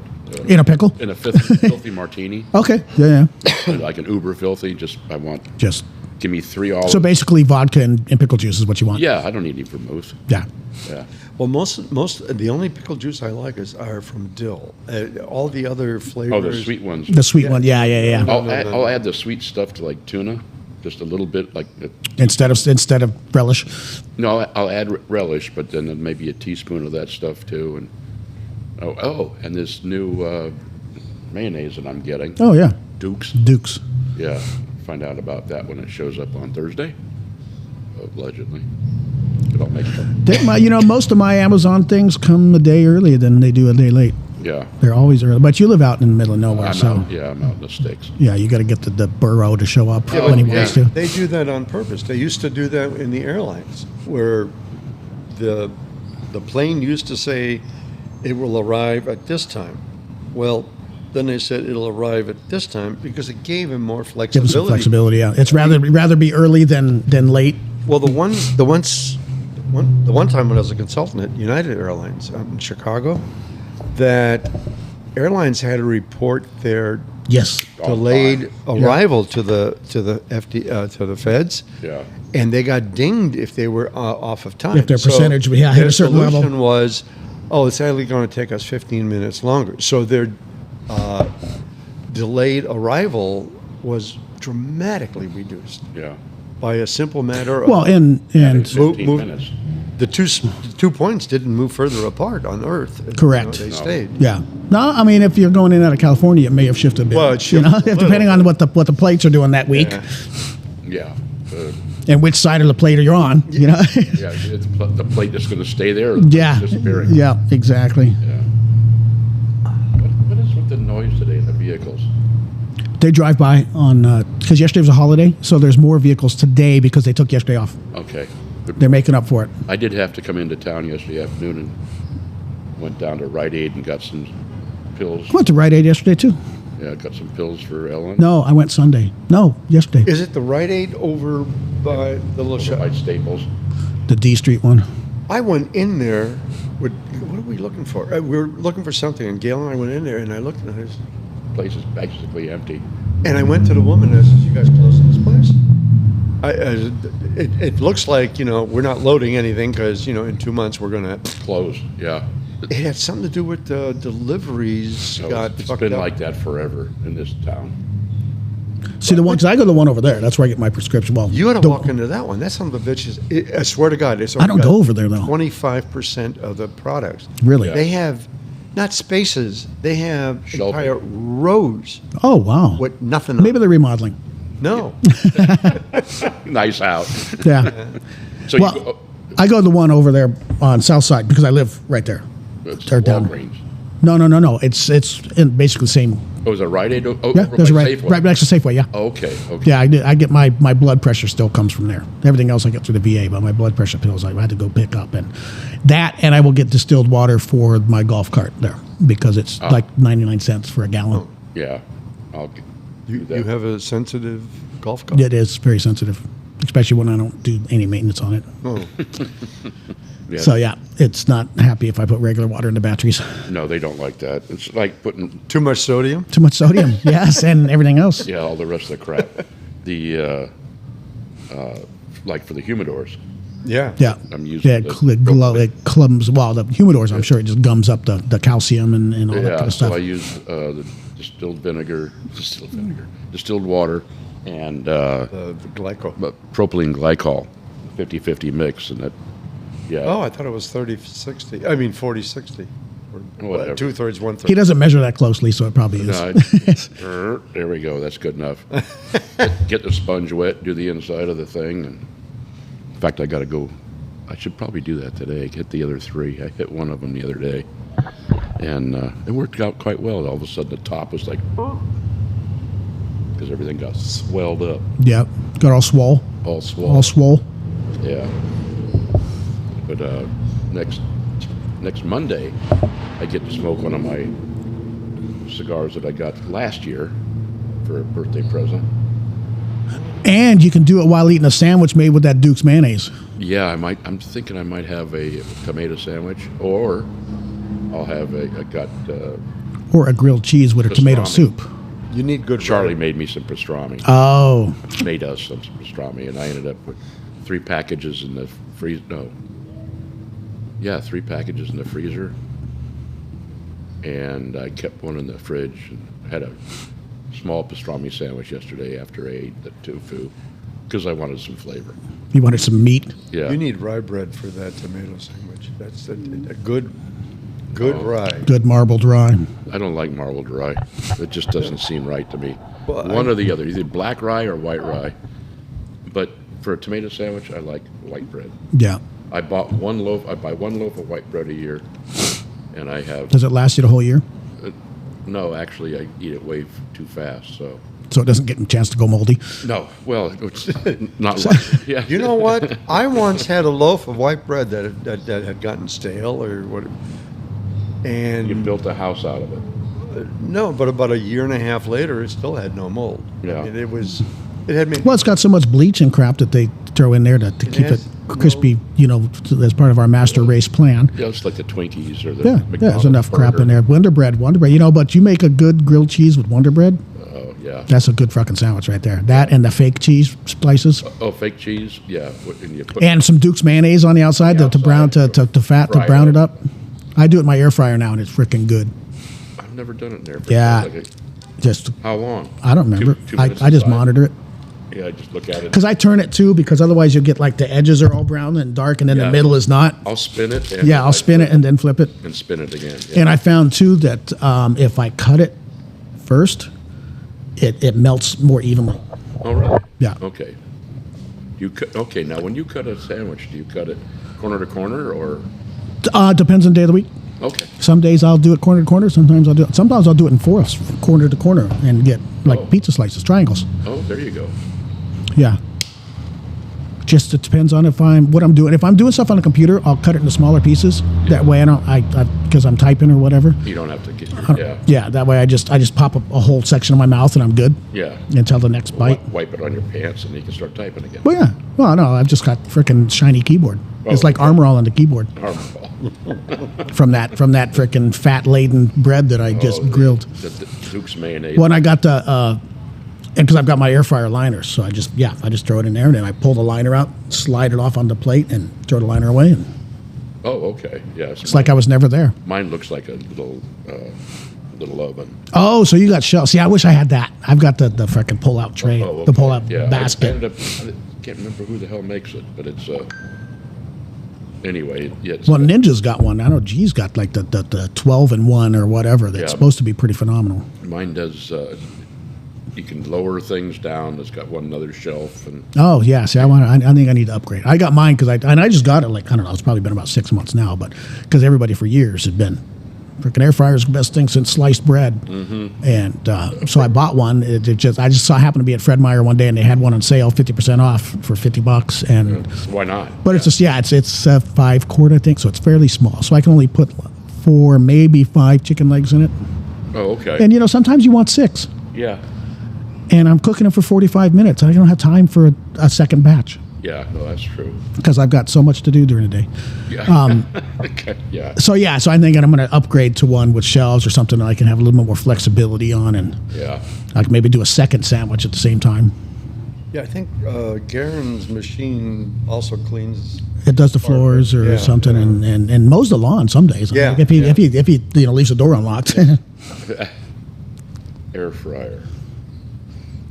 Pickle? in a filthy martini, Okay. Yeah. like an uber filthy. Just I want Just give me 3 olives. so basically vodka and pickle juice is what you want. Yeah, I don't need any vermouth. Yeah. Yeah, Well, most the only pickle juice I like are from dill. All the other flavors. oh, the sweet ones. The sweet one. Yeah. I'll add the sweet stuff to like tuna, just a little bit. Like Instead of relish. no, I'll add relish, but then maybe a teaspoon of that stuff too. And and this new mayonnaise that I'm getting, Oh yeah. Duke's. Dukes. Yeah, find out about that when it shows up on Thursday, allegedly. But I'll make them. Most of my Amazon things come a day earlier than they do a day late. Yeah, They're always early. But you live out in the middle of nowhere, I'm so out in the sticks. yeah, you got to get the burro to show up Yeah, when he yeah. wants to. They do that on purpose. They used to do that in the airlines, where the the plane used to say it will arrive at this time. Well, then they said it'll arrive at this time because it gave him more Give flexibility. them some flexibility. Yeah, it's rather be early than late. Well, the one time when I was a consultant at United Airlines in Chicago, that airlines had to report their Yes. delayed arrival to the feds. Yeah. And they got dinged if they were off of time. If their percentage hit a their certain level. solution was, it's only going to take us 15 minutes longer. So their delayed arrival was dramatically reduced Yeah. by a simple matter of Well, and 15 minutes. the 2 points didn't move further apart on Earth. Correct. They stayed. yeah. No, I mean, if you're going in out of California, it may have shifted a bit. Well, it shifted a little. depending on what the plates are doing that week Yeah. Yeah. and which side of the plate are you on. Yeah. It's the plate that's going to stay there. Or Yeah. Disappearing. Yeah. Exactly. Yeah. What is with the noise today in the vehicles? They drive by on because yesterday was a holiday, so there's more vehicles today because they took yesterday off. Okay. They're making up for it. I did have to come into town yesterday afternoon and went down to Rite Aid and got some pills. I went to Rite Aid yesterday too. Yeah, got some pills for Ellen. No, I went Sunday. No, yesterday. Is it the Rite Aid over by the little Over shop? by Staples. The D Street one. I went in there with, what are we looking for? We were looking for something, and Gail and I went in there, and I looked at it, Place is basically empty. and I went to the woman, and I said, you guys closing this place? It looks like, we're not loading anything because, in 2 months we're going to... Closed. Yeah. It had something to do with the deliveries So got it's fucked been up. like that forever in this town. See the one because I go to the one over there. That's where I get my prescription. Well, You got to the- walk into that one. That son of a bitch is... I swear to God, it's I don't go over there though. 25% of the products. Really? Yeah. They have not spaces. They have Shelving. entire rows Oh wow. with nothing on. Maybe they're remodeling. No. Nice out. Yeah. So Well, you go, I go to the one over there on South Side because I live right there. it's they're down. Walgreens. No. It's in basically the same. Oh, is it Rite Aid? Oh, Yeah, over there's by right Safeway. right next to Safeway. Yeah. Okay. Yeah, I get my blood pressure still comes from there. Everything else I get through the VA, but my blood pressure pills I had to go pick up, and I will get distilled water for my golf cart there because it's like 99 cents for a gallon. Yeah. I'll do You that. have a sensitive golf cart? It is very sensitive, especially when I don't do any maintenance on it. Oh. Yeah. So yeah, it's not happy if I put regular water in the batteries. No, they don't like that. It's like putting Too much sodium? Too much sodium, yes, and everything else. all the rest of the crap. The like for the humidors. Yeah. Yeah, I'm using yeah. It clumps. Well, the humidors, I'm sure it just gums up the calcium and all that kind Yeah. of So stuff. I use the distilled water, and The glycol. propylene glycol, 50-50 mix, and that. Yeah. Oh, I thought it was 30-60. I mean 40-60. Whatever. 2/3, 1/3. He doesn't measure that closely, so it probably is. No, there we go. That's good enough. Get the sponge wet, do the inside of the thing, and in fact, I got to go. I should probably do that today. Get the other three. I hit one of them the other day, and it worked out quite well. All of a sudden, the top was like because everything got swelled up, Yeah, got all swole, all swole. all swole. Yeah. But next Monday, I get to smoke one of my cigars that I got last year for a birthday present. And you can do it while eating a sandwich made with that Duke's mayonnaise. Yeah, I'm thinking I might have a tomato sandwich, or I'll have I got Or a grilled cheese with a tomato Pastrami. soup. You need good Charlie made me some pastrami. Oh, Made us some pastrami, and I ended up with 3 packages in the freezer. No. Yeah, 3 packages in the freezer. And I kept one in the fridge and had a small pastrami sandwich yesterday after I ate the tofu because I wanted some flavor. you wanted some meat? Yeah. You need rye bread for that tomato sandwich. That's a good rye. Good marbled rye. I don't like marbled rye. It just doesn't seem right to me. Well, One or the other, either black rye or white rye. But for a tomato sandwich, I like white bread. Yeah. I buy one loaf of white bread a year, and I have Does it last you the whole year? no. Actually, I eat it way too fast. So so it doesn't get a chance to go moldy. No, well, it's not like, yeah. You know what? I once had a loaf of white bread that had gotten stale or what, and You built a house out of it. no, but about a year and a half later, it still had no mold. Yeah. And it had me. Well, it's got so much bleach and crap that they throw in there to keep it has crispy, as part of our master race plan. Yeah, it's like the Twinkies or the Yeah, McDonald's there's enough crap burger. in there. Wonder bread, but you make a good grilled cheese with Wonder Bread. Oh, yeah. That's a good fucking sandwich right there. That and the fake cheese slices. Oh, fake cheese? Yeah. And you put And some Duke's mayonnaise on the outside The to brown outside, to fat to fry brown it it up. I do it in my air fryer now, and it's freaking good. I've never done it there. Yeah. Like Just how long? I don't remember. Two minutes I just aside? monitor it Yeah, I just look at it. because I turn it too, because otherwise you'll get like the edges are all brown and dark, and then the Yeah. middle is not. I'll spin it. And Yeah, I'll spin it and then flip it. and spin it again. Yeah. And I found too that if I cut it first, it melts more evenly. Oh, really? Yeah. Okay. Okay, now when you cut a sandwich, do you cut it corner to corner or? Depends on the day of the week. Okay. Some days I'll do it corner to corner. Sometimes I'll do it in fourths, corner to corner, and get like Oh. pizza slices, triangles. Oh, there you go. Yeah. Just it depends on what I'm doing. If I'm doing stuff on a computer, I'll cut it into smaller pieces. That way because I'm typing or whatever. You don't have to get yeah. Yeah. That way I just pop up a whole section of my mouth and I'm good Yeah. until the next bite. Wipe it on your pants and you can start typing again. Well, yeah. Well, no, I've just got freaking shiny keyboard. It's Oh, like okay. Armor All on the keyboard Armor from that freaking fat laden bread that I just grilled. The Duke's mayonnaise. When I got the and because I've got my air fryer liners, so I just throw it in there and then I pull the liner out, slide it off on the plate, and throw the liner away. And Oh, okay. Yeah. it's like I was never there. Mine looks like a little oven. Oh, so you got shells? See, I wish I had that. I've got the freaking pull out tray, Oh, okay. the pull out Yeah, I basket. can't remember who the hell makes it, but it's anyway. Yeah. It's Well, Ninja's got one. I know G's got like the 12-in-1 or whatever. That's Yeah. supposed to be pretty phenomenal. Mine does. You can lower things down. It's got one other shelf, and Oh yeah, see, I think I need to upgrade. I got mine because I just got it like I don't know. It's probably been about 6 months now, but because everybody for years had been freaking air fryer's the best thing since sliced bread, and so I bought one. I just happened to be at Fred Meyer one day and they had one on sale, 50% off for $50, and why not? but it's just it's a 5-quart I think, so it's fairly small. So I can only put 4, maybe 5 chicken legs in it, Oh, okay. and sometimes you want 6. Yeah. And I'm cooking it for 45 minutes. I don't have time for a second batch Yeah. No, that's true. because I've got so much to do during the day. Yeah. Okay. Yeah. So I think I'm going to upgrade to one with shelves or something that I can have a little bit more flexibility on, and Yeah. I can maybe do a second sandwich at the same time. Yeah, I think Garen's machine also cleans. It does the floors or Yeah, something, yeah. and mows the lawn some days. Yeah, Like if he leaves the door unlocked. Air fryer.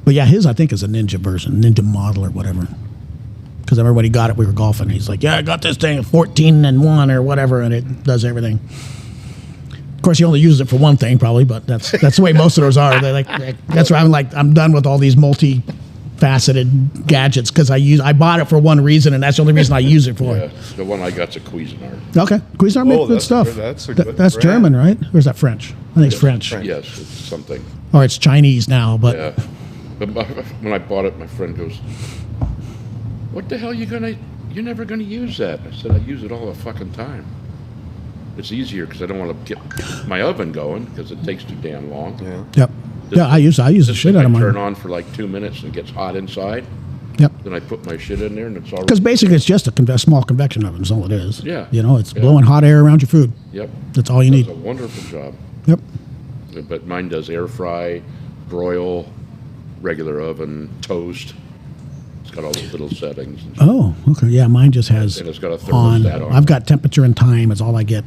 But yeah, his I think is a Ninja version, Ninja model or whatever. Because I remember when he got it, we were golfing. He's like, "Yeah, I got this thing, 14-in-1 or whatever, and it does everything." Of course, he only uses it for one thing, probably, but that's the way most of those are. That's why I'm done with all these multi-faceted gadgets because I bought it for one reason, and that's the only reason I use it for. Yeah. The one I got's a Cuisinart. Okay, Cuisinart make good that's stuff. good. That's a good That's brand. German, right? Or is that French? I think it's French. French. Yes, it's something. Or it's Chinese now, but Yeah. But when I bought it, my friend goes, "What the hell you're never gonna use that?" I said, "I use it all the fucking time. It's easier because I don't want to get my oven going because it takes too damn long." Yeah. yep. Yeah, I use the This shit thing out of I turn mine. on for like 2 minutes and it gets hot inside. Yep. Then I put my shit in there and it's all. Because basically, it's just a small convection oven. Is all it is. Yeah. It's Yeah. blowing hot air around your food. Yep. That's all you Does need. a wonderful job. Yep. But mine does air fry, broil, regular oven, toast. It's got all those little settings. And Oh, okay. Yeah, mine just has And it's got a on. thermostat on. I've got temperature and time. Is all I get,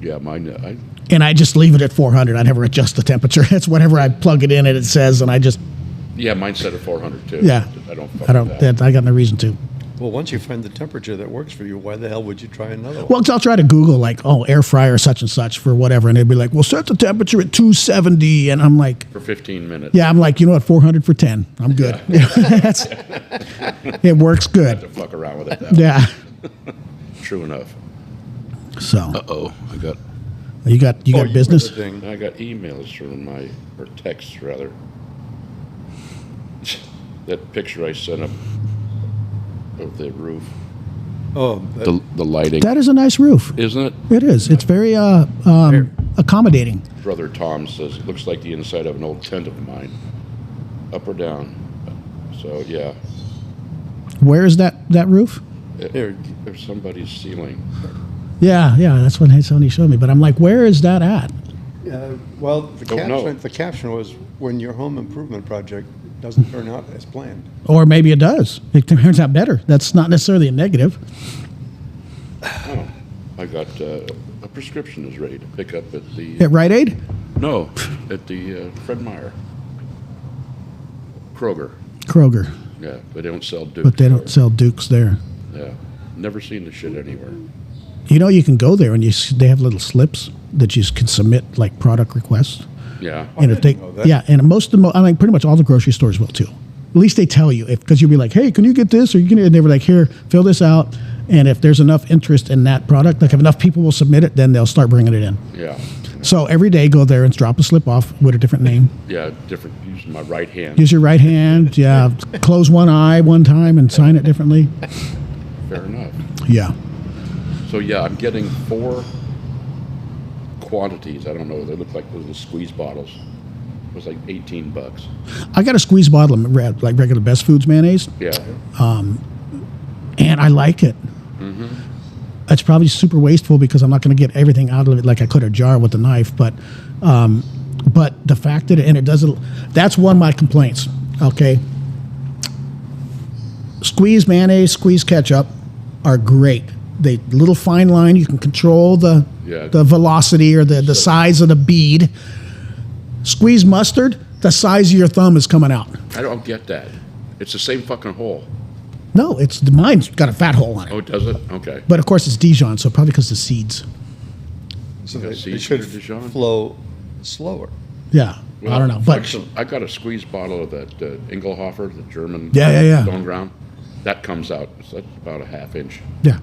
Yeah, mine. and I just leave it at 400. I never adjust the temperature. It's whenever I plug it in, and it says, and I just Yeah, mine's set at 400 too. yeah. I don't. Fuck I don't. with that. I got no reason to. Well, once you find the temperature that works for you, why the hell would you try another one? Well, 'cause I'll try to Google like, air fryer such and such for whatever, and they'd be like, well, set the temperature at 270, and I'm like, For 15 minutes. yeah, I'm like, you know what, 400 for 10, I'm good. That's, it works To good. fuck around with it. That Yeah. True enough. So Oh, I got You got you were business? the thing. I got emails from or texts rather. That picture I sent up of the roof, Oh, the lighting, That is a nice roof. isn't it? It is. It's very accommodating. Brother Tom says it looks like the inside of an old tent of mine, up or down. So yeah, Where is that roof? there's somebody's ceiling. Yeah, that's what Tony showed me. But I'm like, where is that at? well, Don't know. the caption was when your home improvement project doesn't turn out as planned. Or maybe it does. It turns out better. That's not necessarily a negative. Oh, I got a prescription is ready to pick up at the At Rite Aid? no, at the Fred Meyer, Kroger. Kroger. Yeah, but they don't sell Dukes. But they don't there. sell Dukes there. Yeah, never seen the shit anywhere. You know, you can go there and they have little slips that you can submit like product requests. Yeah, And if they, know that. yeah, and most of them, I mean, pretty much all the grocery stores will too. At least they tell you, because you'll be like, hey, can you get this? Or you can, and they were like, here, fill this out. And if there's enough interest in that product, like if enough people will submit it, then they'll start bringing it in. yeah, So every day, go there and drop a slip off with a different name. yeah. Different. Using my right hand. Use your right hand. Yeah, close one eye one time and sign it differently. Fair enough. Yeah. So yeah, I'm getting 4 quantities. I don't know. They look like little squeeze bottles. It was like $18. I got a squeeze bottle of like regular Best Foods mayonnaise, Yeah. and I like it. It's probably super wasteful because I'm not going to get everything out of it like I could a jar with a knife. But the fact that it doesn't, that's one of my complaints. Okay. Squeeze mayonnaise, squeeze ketchup are great. They little fine line. You can control the velocity or the size of the bead. Squeeze mustard, the size of your thumb is coming out. I don't get that. It's the same fucking hole. No, mine's got a fat hole on it. Oh, does it? Okay. But of course it's Dijon, so probably because of the seeds. So got they seeds should for Dijon? flow slower. Yeah, I don't know, but I got a squeeze bottle of that Engelhofer, the German Yeah. stone ground. That comes out. So that's about a ½ inch, yeah,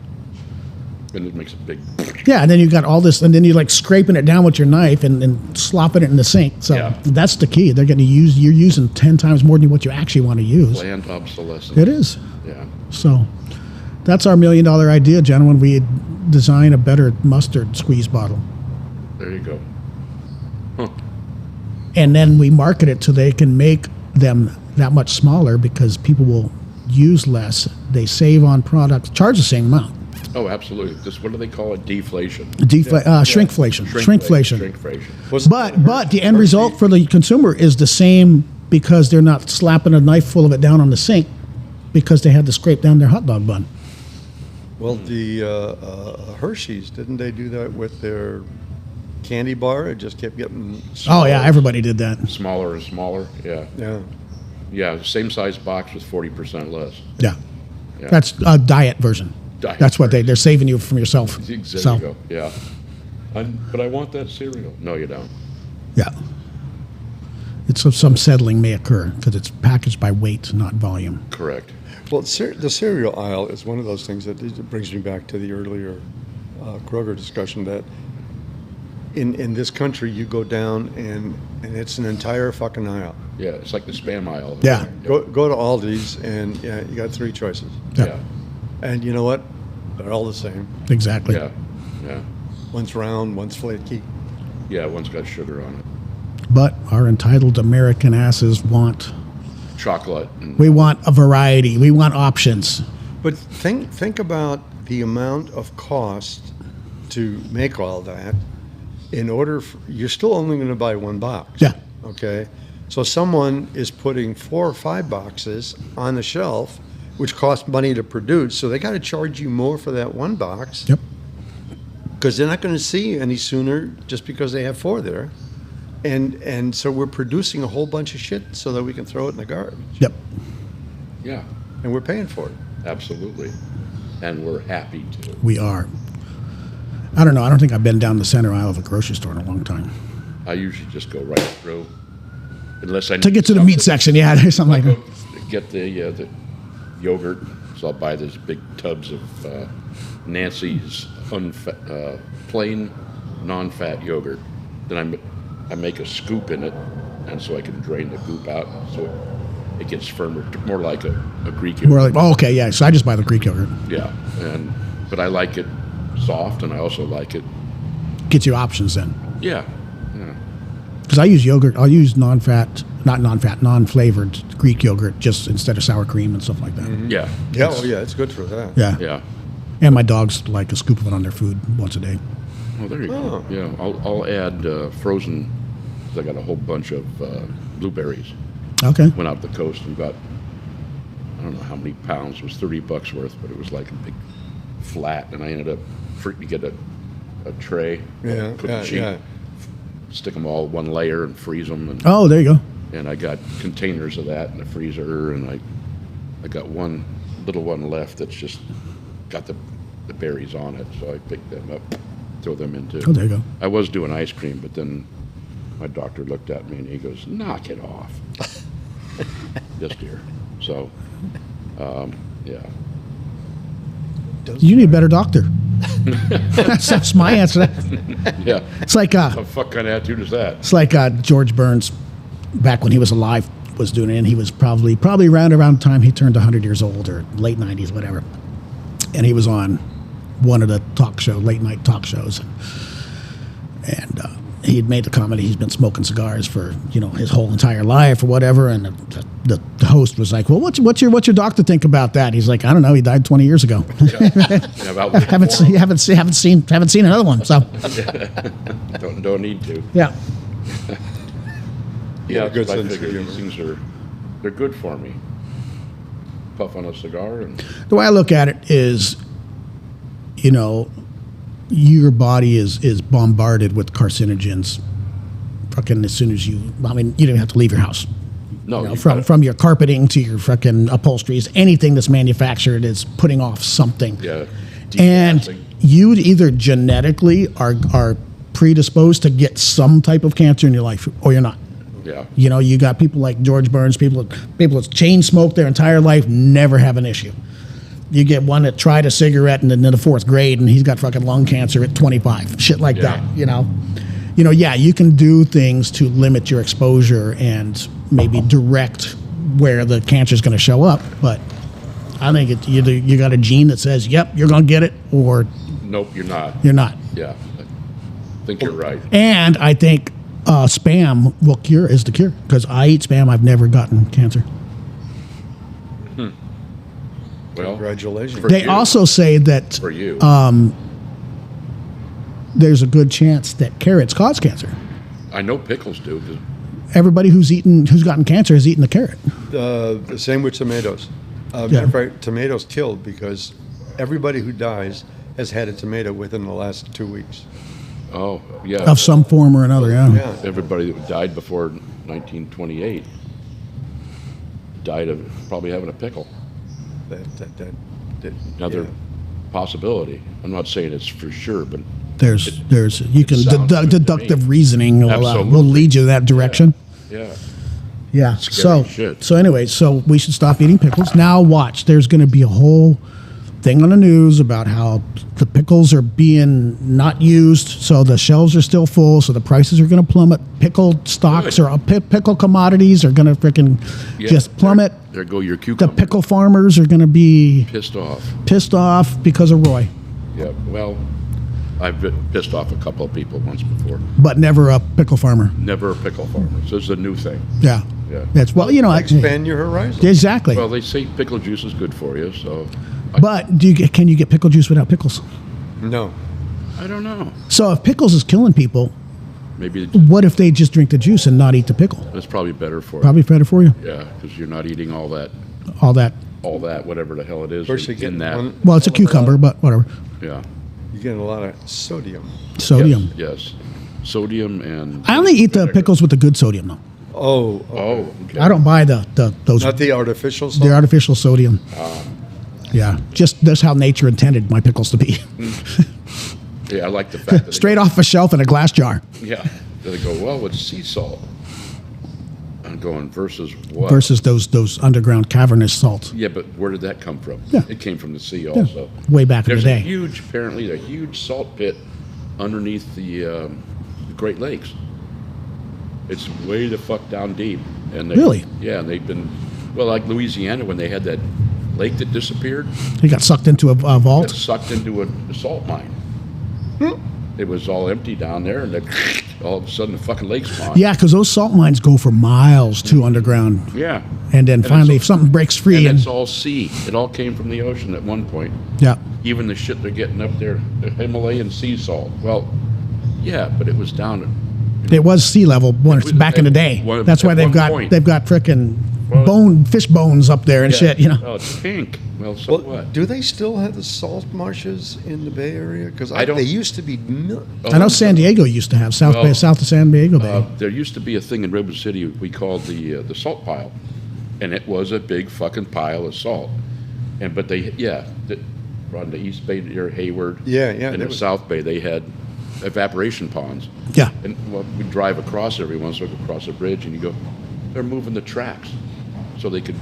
and it makes a big. yeah. And then you got all this, and then you're like scraping it down with your knife and slopping it in the sink. So Yeah. that's the key. They're going to use. You're using 10 times more than what you actually want to use. Planned obsolescence. It is. Yeah. So that's our $1 million idea, gentlemen. We design a better mustard squeeze bottle, There you go. and then we market it so they can make them that much smaller because people will use less. They save on products, charge the same amount. Oh, absolutely. This, what do they call it? Deflation. Shrinkflation. Shrinkflation. Shrinkflation. But the end result for the consumer is the same because they're not slapping a knife full of it down on the sink because they had to scrape down their hot dog bun. Well, the Hershey's, didn't they do that with their candy bar? It just kept getting Oh yeah, everybody did that. Smaller and smaller. Yeah. Yeah. Yeah. Same size box with 40% less. Yeah, Yeah. that's a diet version. Diet That's what they're saving you from yourself. There So you go. Yeah. But I want that cereal. No, you don't. yeah, it's some settling may occur because it's packaged by weight, not volume. Correct. Well, the cereal aisle is one of those things that brings me back to the earlier Kroger discussion that in this country you go down and it's an entire fucking aisle. Yeah. It's like the spam aisle. Yeah. Go to Aldi's and yeah, you got 3 choices. Yeah. And you know what? They're all the same. Exactly. Yeah. Yeah. One's round, one's flaky. Yeah. One's got sugar on it. But our entitled American asses want. Chocolate. And We want a variety. We want options. But think about the amount of cost to make all that. In order, you're still only going to buy 1 box. Yeah. Okay. So someone is putting 4 or 5 boxes on the shelf, which costs money to produce. So they got to charge you more for that 1 box. Yep. Because they're not going to see you any sooner just because they have 4 there. And so we're producing a whole bunch of shit so that we can throw it in the garbage. Yep. yeah. And we're paying for it. Absolutely. And we're happy to. We are. I don't know. I don't think I've been down the center aisle of a grocery store in a long time. I usually just go right through, unless I To need get to the meat something. section, yeah, there's something like I'll that. go get the yogurt, so I'll buy these big tubs of Nancy's plain non-fat yogurt. Then I make a scoop in it, and so I can drain the goop out, so it gets firmer, more like a Greek yogurt. More like, oh, okay, yeah. So I just buy the Greek yogurt. Yeah, but I like it soft, and I also like it. Gets you options then. Yeah. Because I use yogurt. I'll use non-flavored Greek yogurt just instead of sour cream and stuff like that. Mm-hmm. Yeah. Yeah, oh yeah, it's good for that. Yeah. Yeah. And my dogs like a scoop of it on their food once a day. Oh, there you go. Yeah, I'll add frozen. 'Cause I got a whole bunch of blueberries. Okay. Went out the coast and got, I don't know how many pounds. It was $30 worth, but it was like a big flat, and I ended up to get a tray. Yeah, cookie sheet, stick them all one layer and freeze them. And, Oh, there you go. and I got containers of that in the freezer, and I got one little one left that's just got the berries on it, so I picked them up, throw them into. Oh, there you go. I was doing ice cream, but then my doctor looked at me and he goes, "Knock it off." This year. So, yeah. You need a better doctor. That's my answer. Yeah. It's like What the fuck kind of attitude is that? it's like George Burns, back when he was alive, was doing it, and he was probably around the time he turned 100 years old, or late 90s, whatever. And he was on one of the late night talk shows, and he had made the comment he's been smoking cigars for his whole entire life or whatever, and the host was like, "Well, what's your doctor think about that?" He's like, "I don't know. He died 20 years ago. haven't seen another one." So Don't need to. yeah. Yeah, good I sense of figure humor. these things they're good for me. Puff on a cigar and The way I look at it is, your body is bombarded with carcinogens. Fucking as soon as you don't even have to leave your house. no, From your carpeting to your fucking upholsteries, anything that's manufactured is putting off something. yeah. And degassing. you either genetically are predisposed to get some type of cancer in your life, or you're not. Yeah. You got people like George Burns, people that chain smoke their entire life, never have an issue. You get one that tried a cigarette in the fourth grade, and he's got fucking lung cancer at 25. Shit like Yeah. that, Yeah, you can do things to limit your exposure and maybe direct where the cancer is going to show up. But I think you got a gene that says, yep, you're going to get it, or Nope, you're not. you're not. Yeah. I think you're right. And I think Spam is the cure, because I eat Spam. I've never gotten cancer. Well, Congratulations. for They you. also say that For you. there's a good chance that carrots cause cancer. I know pickles do. 'Cause Everybody who's gotten cancer has eaten a carrot. The same with tomatoes. Yeah. Matter of fact, tomatoes killed because everybody who dies has had a tomato within the last 2 weeks. Oh, yeah. Of some form or another, yeah. Yeah. Everybody that died before 1928 died of probably having a pickle. That Another yeah. possibility. I'm not saying it's for sure, but There's you can sounds good to deductive me. reasoning will Absolutely. lead you that direction. yeah. Yeah. Scary shit. So anyway, so we should stop eating pickles. Now watch, there's going to be a whole thing on the news about how the pickles are being not used, so the shelves are still full, so the prices are going to plummet. Pickle stocks Good. or pickle commodities are going to freaking Yeah, just plummet. There go your The cucumber. pickle farmers are going to be Pissed off. because of Roy, Yeah. Well, I've been pissed off a couple of people once before. but never a pickle farmer. Never a pickle farmer. So this is a new thing. Yeah. Yeah. That's Expand your horizon. exactly. Well, they say pickle juice is good for you, so But can you get pickle juice without pickles? No. I don't know. So if pickles is killing people, Maybe what if they just drink the juice and not eat the pickle? that's probably better for Probably better for you. you. Yeah, because you're not eating all that, All that. whatever the hell it is First, you in get that. Well, it's a cucumber, but whatever. Yeah. You're getting a lot of sodium. Sodium. Yes. Sodium and. I only eat the vinegar. pickles with the good sodium, though. Oh, Oh, okay. I don't buy those not the artificial the salt. artificial sodium. Yeah, just that's how nature intended my pickles to be. Yeah, I like the fact that Straight off a shelf in a glass jar Yeah. Then they go, well, it's sea salt. I'm going versus what? versus those underground cavernous salts. Yeah, but where did that come from? Yeah. It came from the sea also. Way back in There's the a day. huge, apparently, a huge salt pit underneath the Great Lakes. It's way the fuck down deep. And Really? Yeah, and they've been, well, like Louisiana, when they had that lake that disappeared, He got sucked into a it vault. sucked into a salt mine. It was all empty down there, and then all of a sudden the fucking lake's gone. Yeah, because those salt mines go for miles too underground, Yeah. and then finally, it's- if something breaks free, And and it's all sea. It all came from the ocean at one point. yeah, Even the shit they're getting up there, the Himalayan sea salt. Well, yeah, but it was down at it was sea level once was- back in the at day. one- That's why at they've one got point. frickin' Well- fish bones up there and yeah. shit. You know, Oh, it's pink. Well, so Well, what? do they still have the salt marshes in the Bay Area? Because I don't- they used to be. I know San Diego used to have south of San Diego Bay. There used to be a thing in River City we called the salt pile, and it was a big fucking pile of salt. And but they on the East Bay near Hayward, Yeah, and there the was- South Bay they had evaporation ponds. Yeah, And well, we drive across every once in a while, across a bridge, and you go, they're moving the tracks, so they could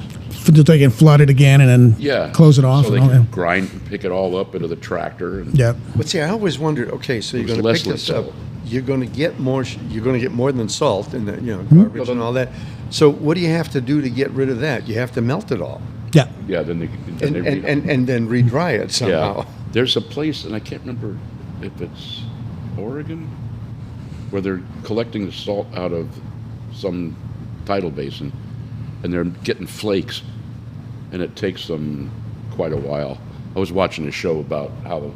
they can flood it again and then close it off. So they and all, could yeah. grind, pick it all up into the tractor. And Yeah. But see, I always wondered. Okay, so you're was going to less pick this than up. salt. You're going to get more. You're going to get more than salt and Mm-hmm. garbage and all that. So what do you have to do to get rid of that? You have to melt it all Yeah. Yeah, then they and then re-dry it somehow. yeah. There's a place, and I can't remember if it's Oregon, where they're collecting the salt out of some tidal basin, and they're getting flakes, and it takes them quite a while. I was watching a show about how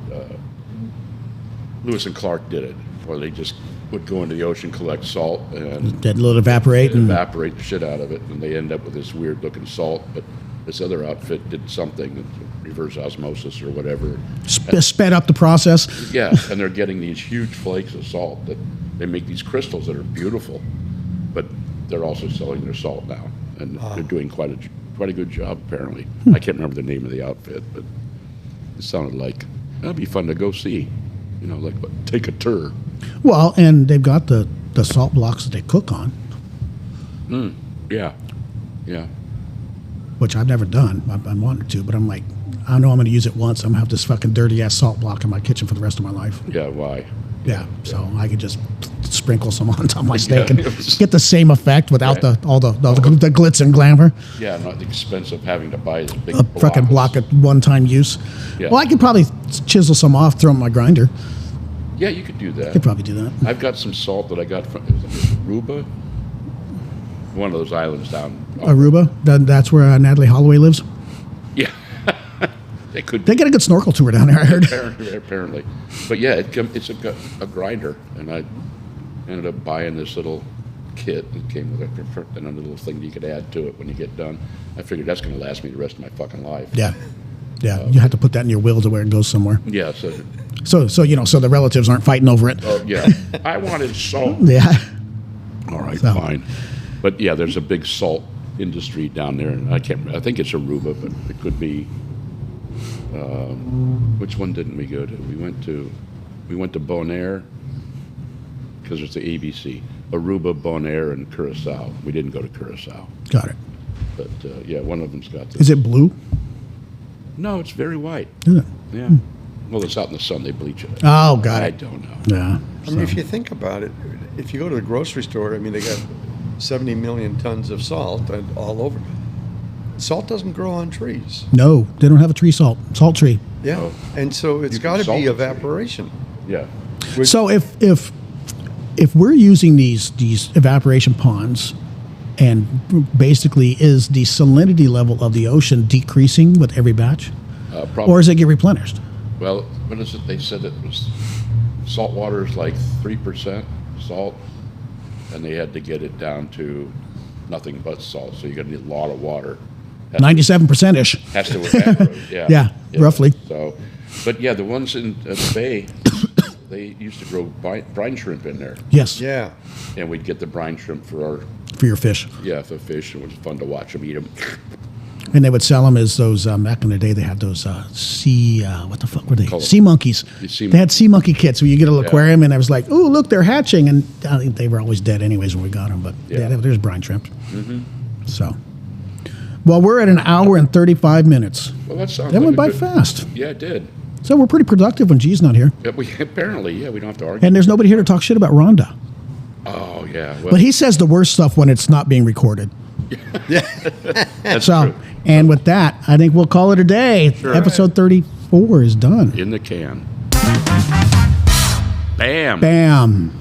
Lewis and Clark did it, where they just would go into the ocean, collect salt, and That little evaporate and evaporate the shit out of it, and they end up with this weird looking salt. But this other outfit did something, reverse osmosis or whatever. sped up the process. Yeah, and they're getting these huge flakes of salt that they make these crystals that are beautiful, but they're also selling their salt now, and they're doing quite a good job apparently. I can't remember the name of the outfit, but it sounded like that'd be fun to go see. You know, like take a tour. Well, and they've got the salt blocks that they cook on, Yeah, yeah. which I've never done. I wanted to, but I'm like, I know I'm going to use it once. I'm going to have this fucking dirty ass salt block in my kitchen for the rest of my life. Yeah, why? Yeah, so I could just sprinkle some on top of my steak and Yeah. get the same effect without Right. all the glitz and glamour. Yeah, not the expense of having to buy this big A fucking block of at one-time use. Yeah. Well, I could probably chisel some off, throw them in my grinder. Yeah, you could do that. Could probably do that. I've got some salt that I got from Aruba, one of those islands down. Aruba, that's where Natalie Holloway lives. Yeah, they could. They get a good snorkel tour down there, I heard. Apparently, but yeah, it's a grinder, and I ended up buying this little kit that came with another little thing that you could add to it when you get done. I figured that's going to last me the rest of my fucking life. Yeah. Yeah, you have to put that in your will to where it goes somewhere. Yeah. So so the relatives aren't fighting over it. Oh yeah. I wanted salt. Yeah. All right, So- fine. But yeah, there's a big salt industry down there, and I think it's Aruba, but it could be. Which one didn't we go to? We went to Bonaire because it's the ABC. Aruba, Bonaire, and Curacao. We didn't go to Curacao, Got it. but yeah, one of them's got this. Is it blue? No, it's very white. Is it? Yeah. Well, it's out in the sun. They bleach it. Oh, got I it. don't know. Yeah. I mean, if you think about it, if you go to the grocery store, I mean, they got 70 million tons of salt all over. Salt doesn't grow on trees. No, they don't have a tree salt tree. Yeah, Oh. and so it's You can got to salt be the tree. evaporation. Yeah. So if we're using these evaporation ponds, and basically is the salinity level of the ocean decreasing with every batch, Probably. or does it get replenished? Well, what is it? They said it was salt water is like 3% salt, and they had to get it down to nothing but salt. So you're gonna need a lot of water. 97% ish. Has to evaporate. Yeah. Yeah, roughly. So, but yeah, the ones in the bay, they used to grow brine shrimp in there, Yes. Yeah, and we'd get the brine shrimp for our For your fish, for fish. It was fun to watch them eat them. and they would sell them as those back in the day. They had those sea what the fuck were they? Call it- Sea monkeys. The sea They had sea monkey kits where you get an Yeah. aquarium, and I was like, "Oh, look, they're hatching," and I think they were always dead anyways when we got them. But Yeah. there's brine shrimp. So, well, we're at an hour and 35 minutes. Well, that sounds. That like went a by good- fast. Yeah, it did. So we're pretty productive when G's not here. Yeah, apparently, we don't have to argue. And there's nobody here to talk shit about Rhonda. Oh, yeah. Well, But he says the worst stuff when it's not being recorded. that's So, true. and with that, I think we'll call it a day. Sure. Episode 34 is done. In the can. Bam. Bam.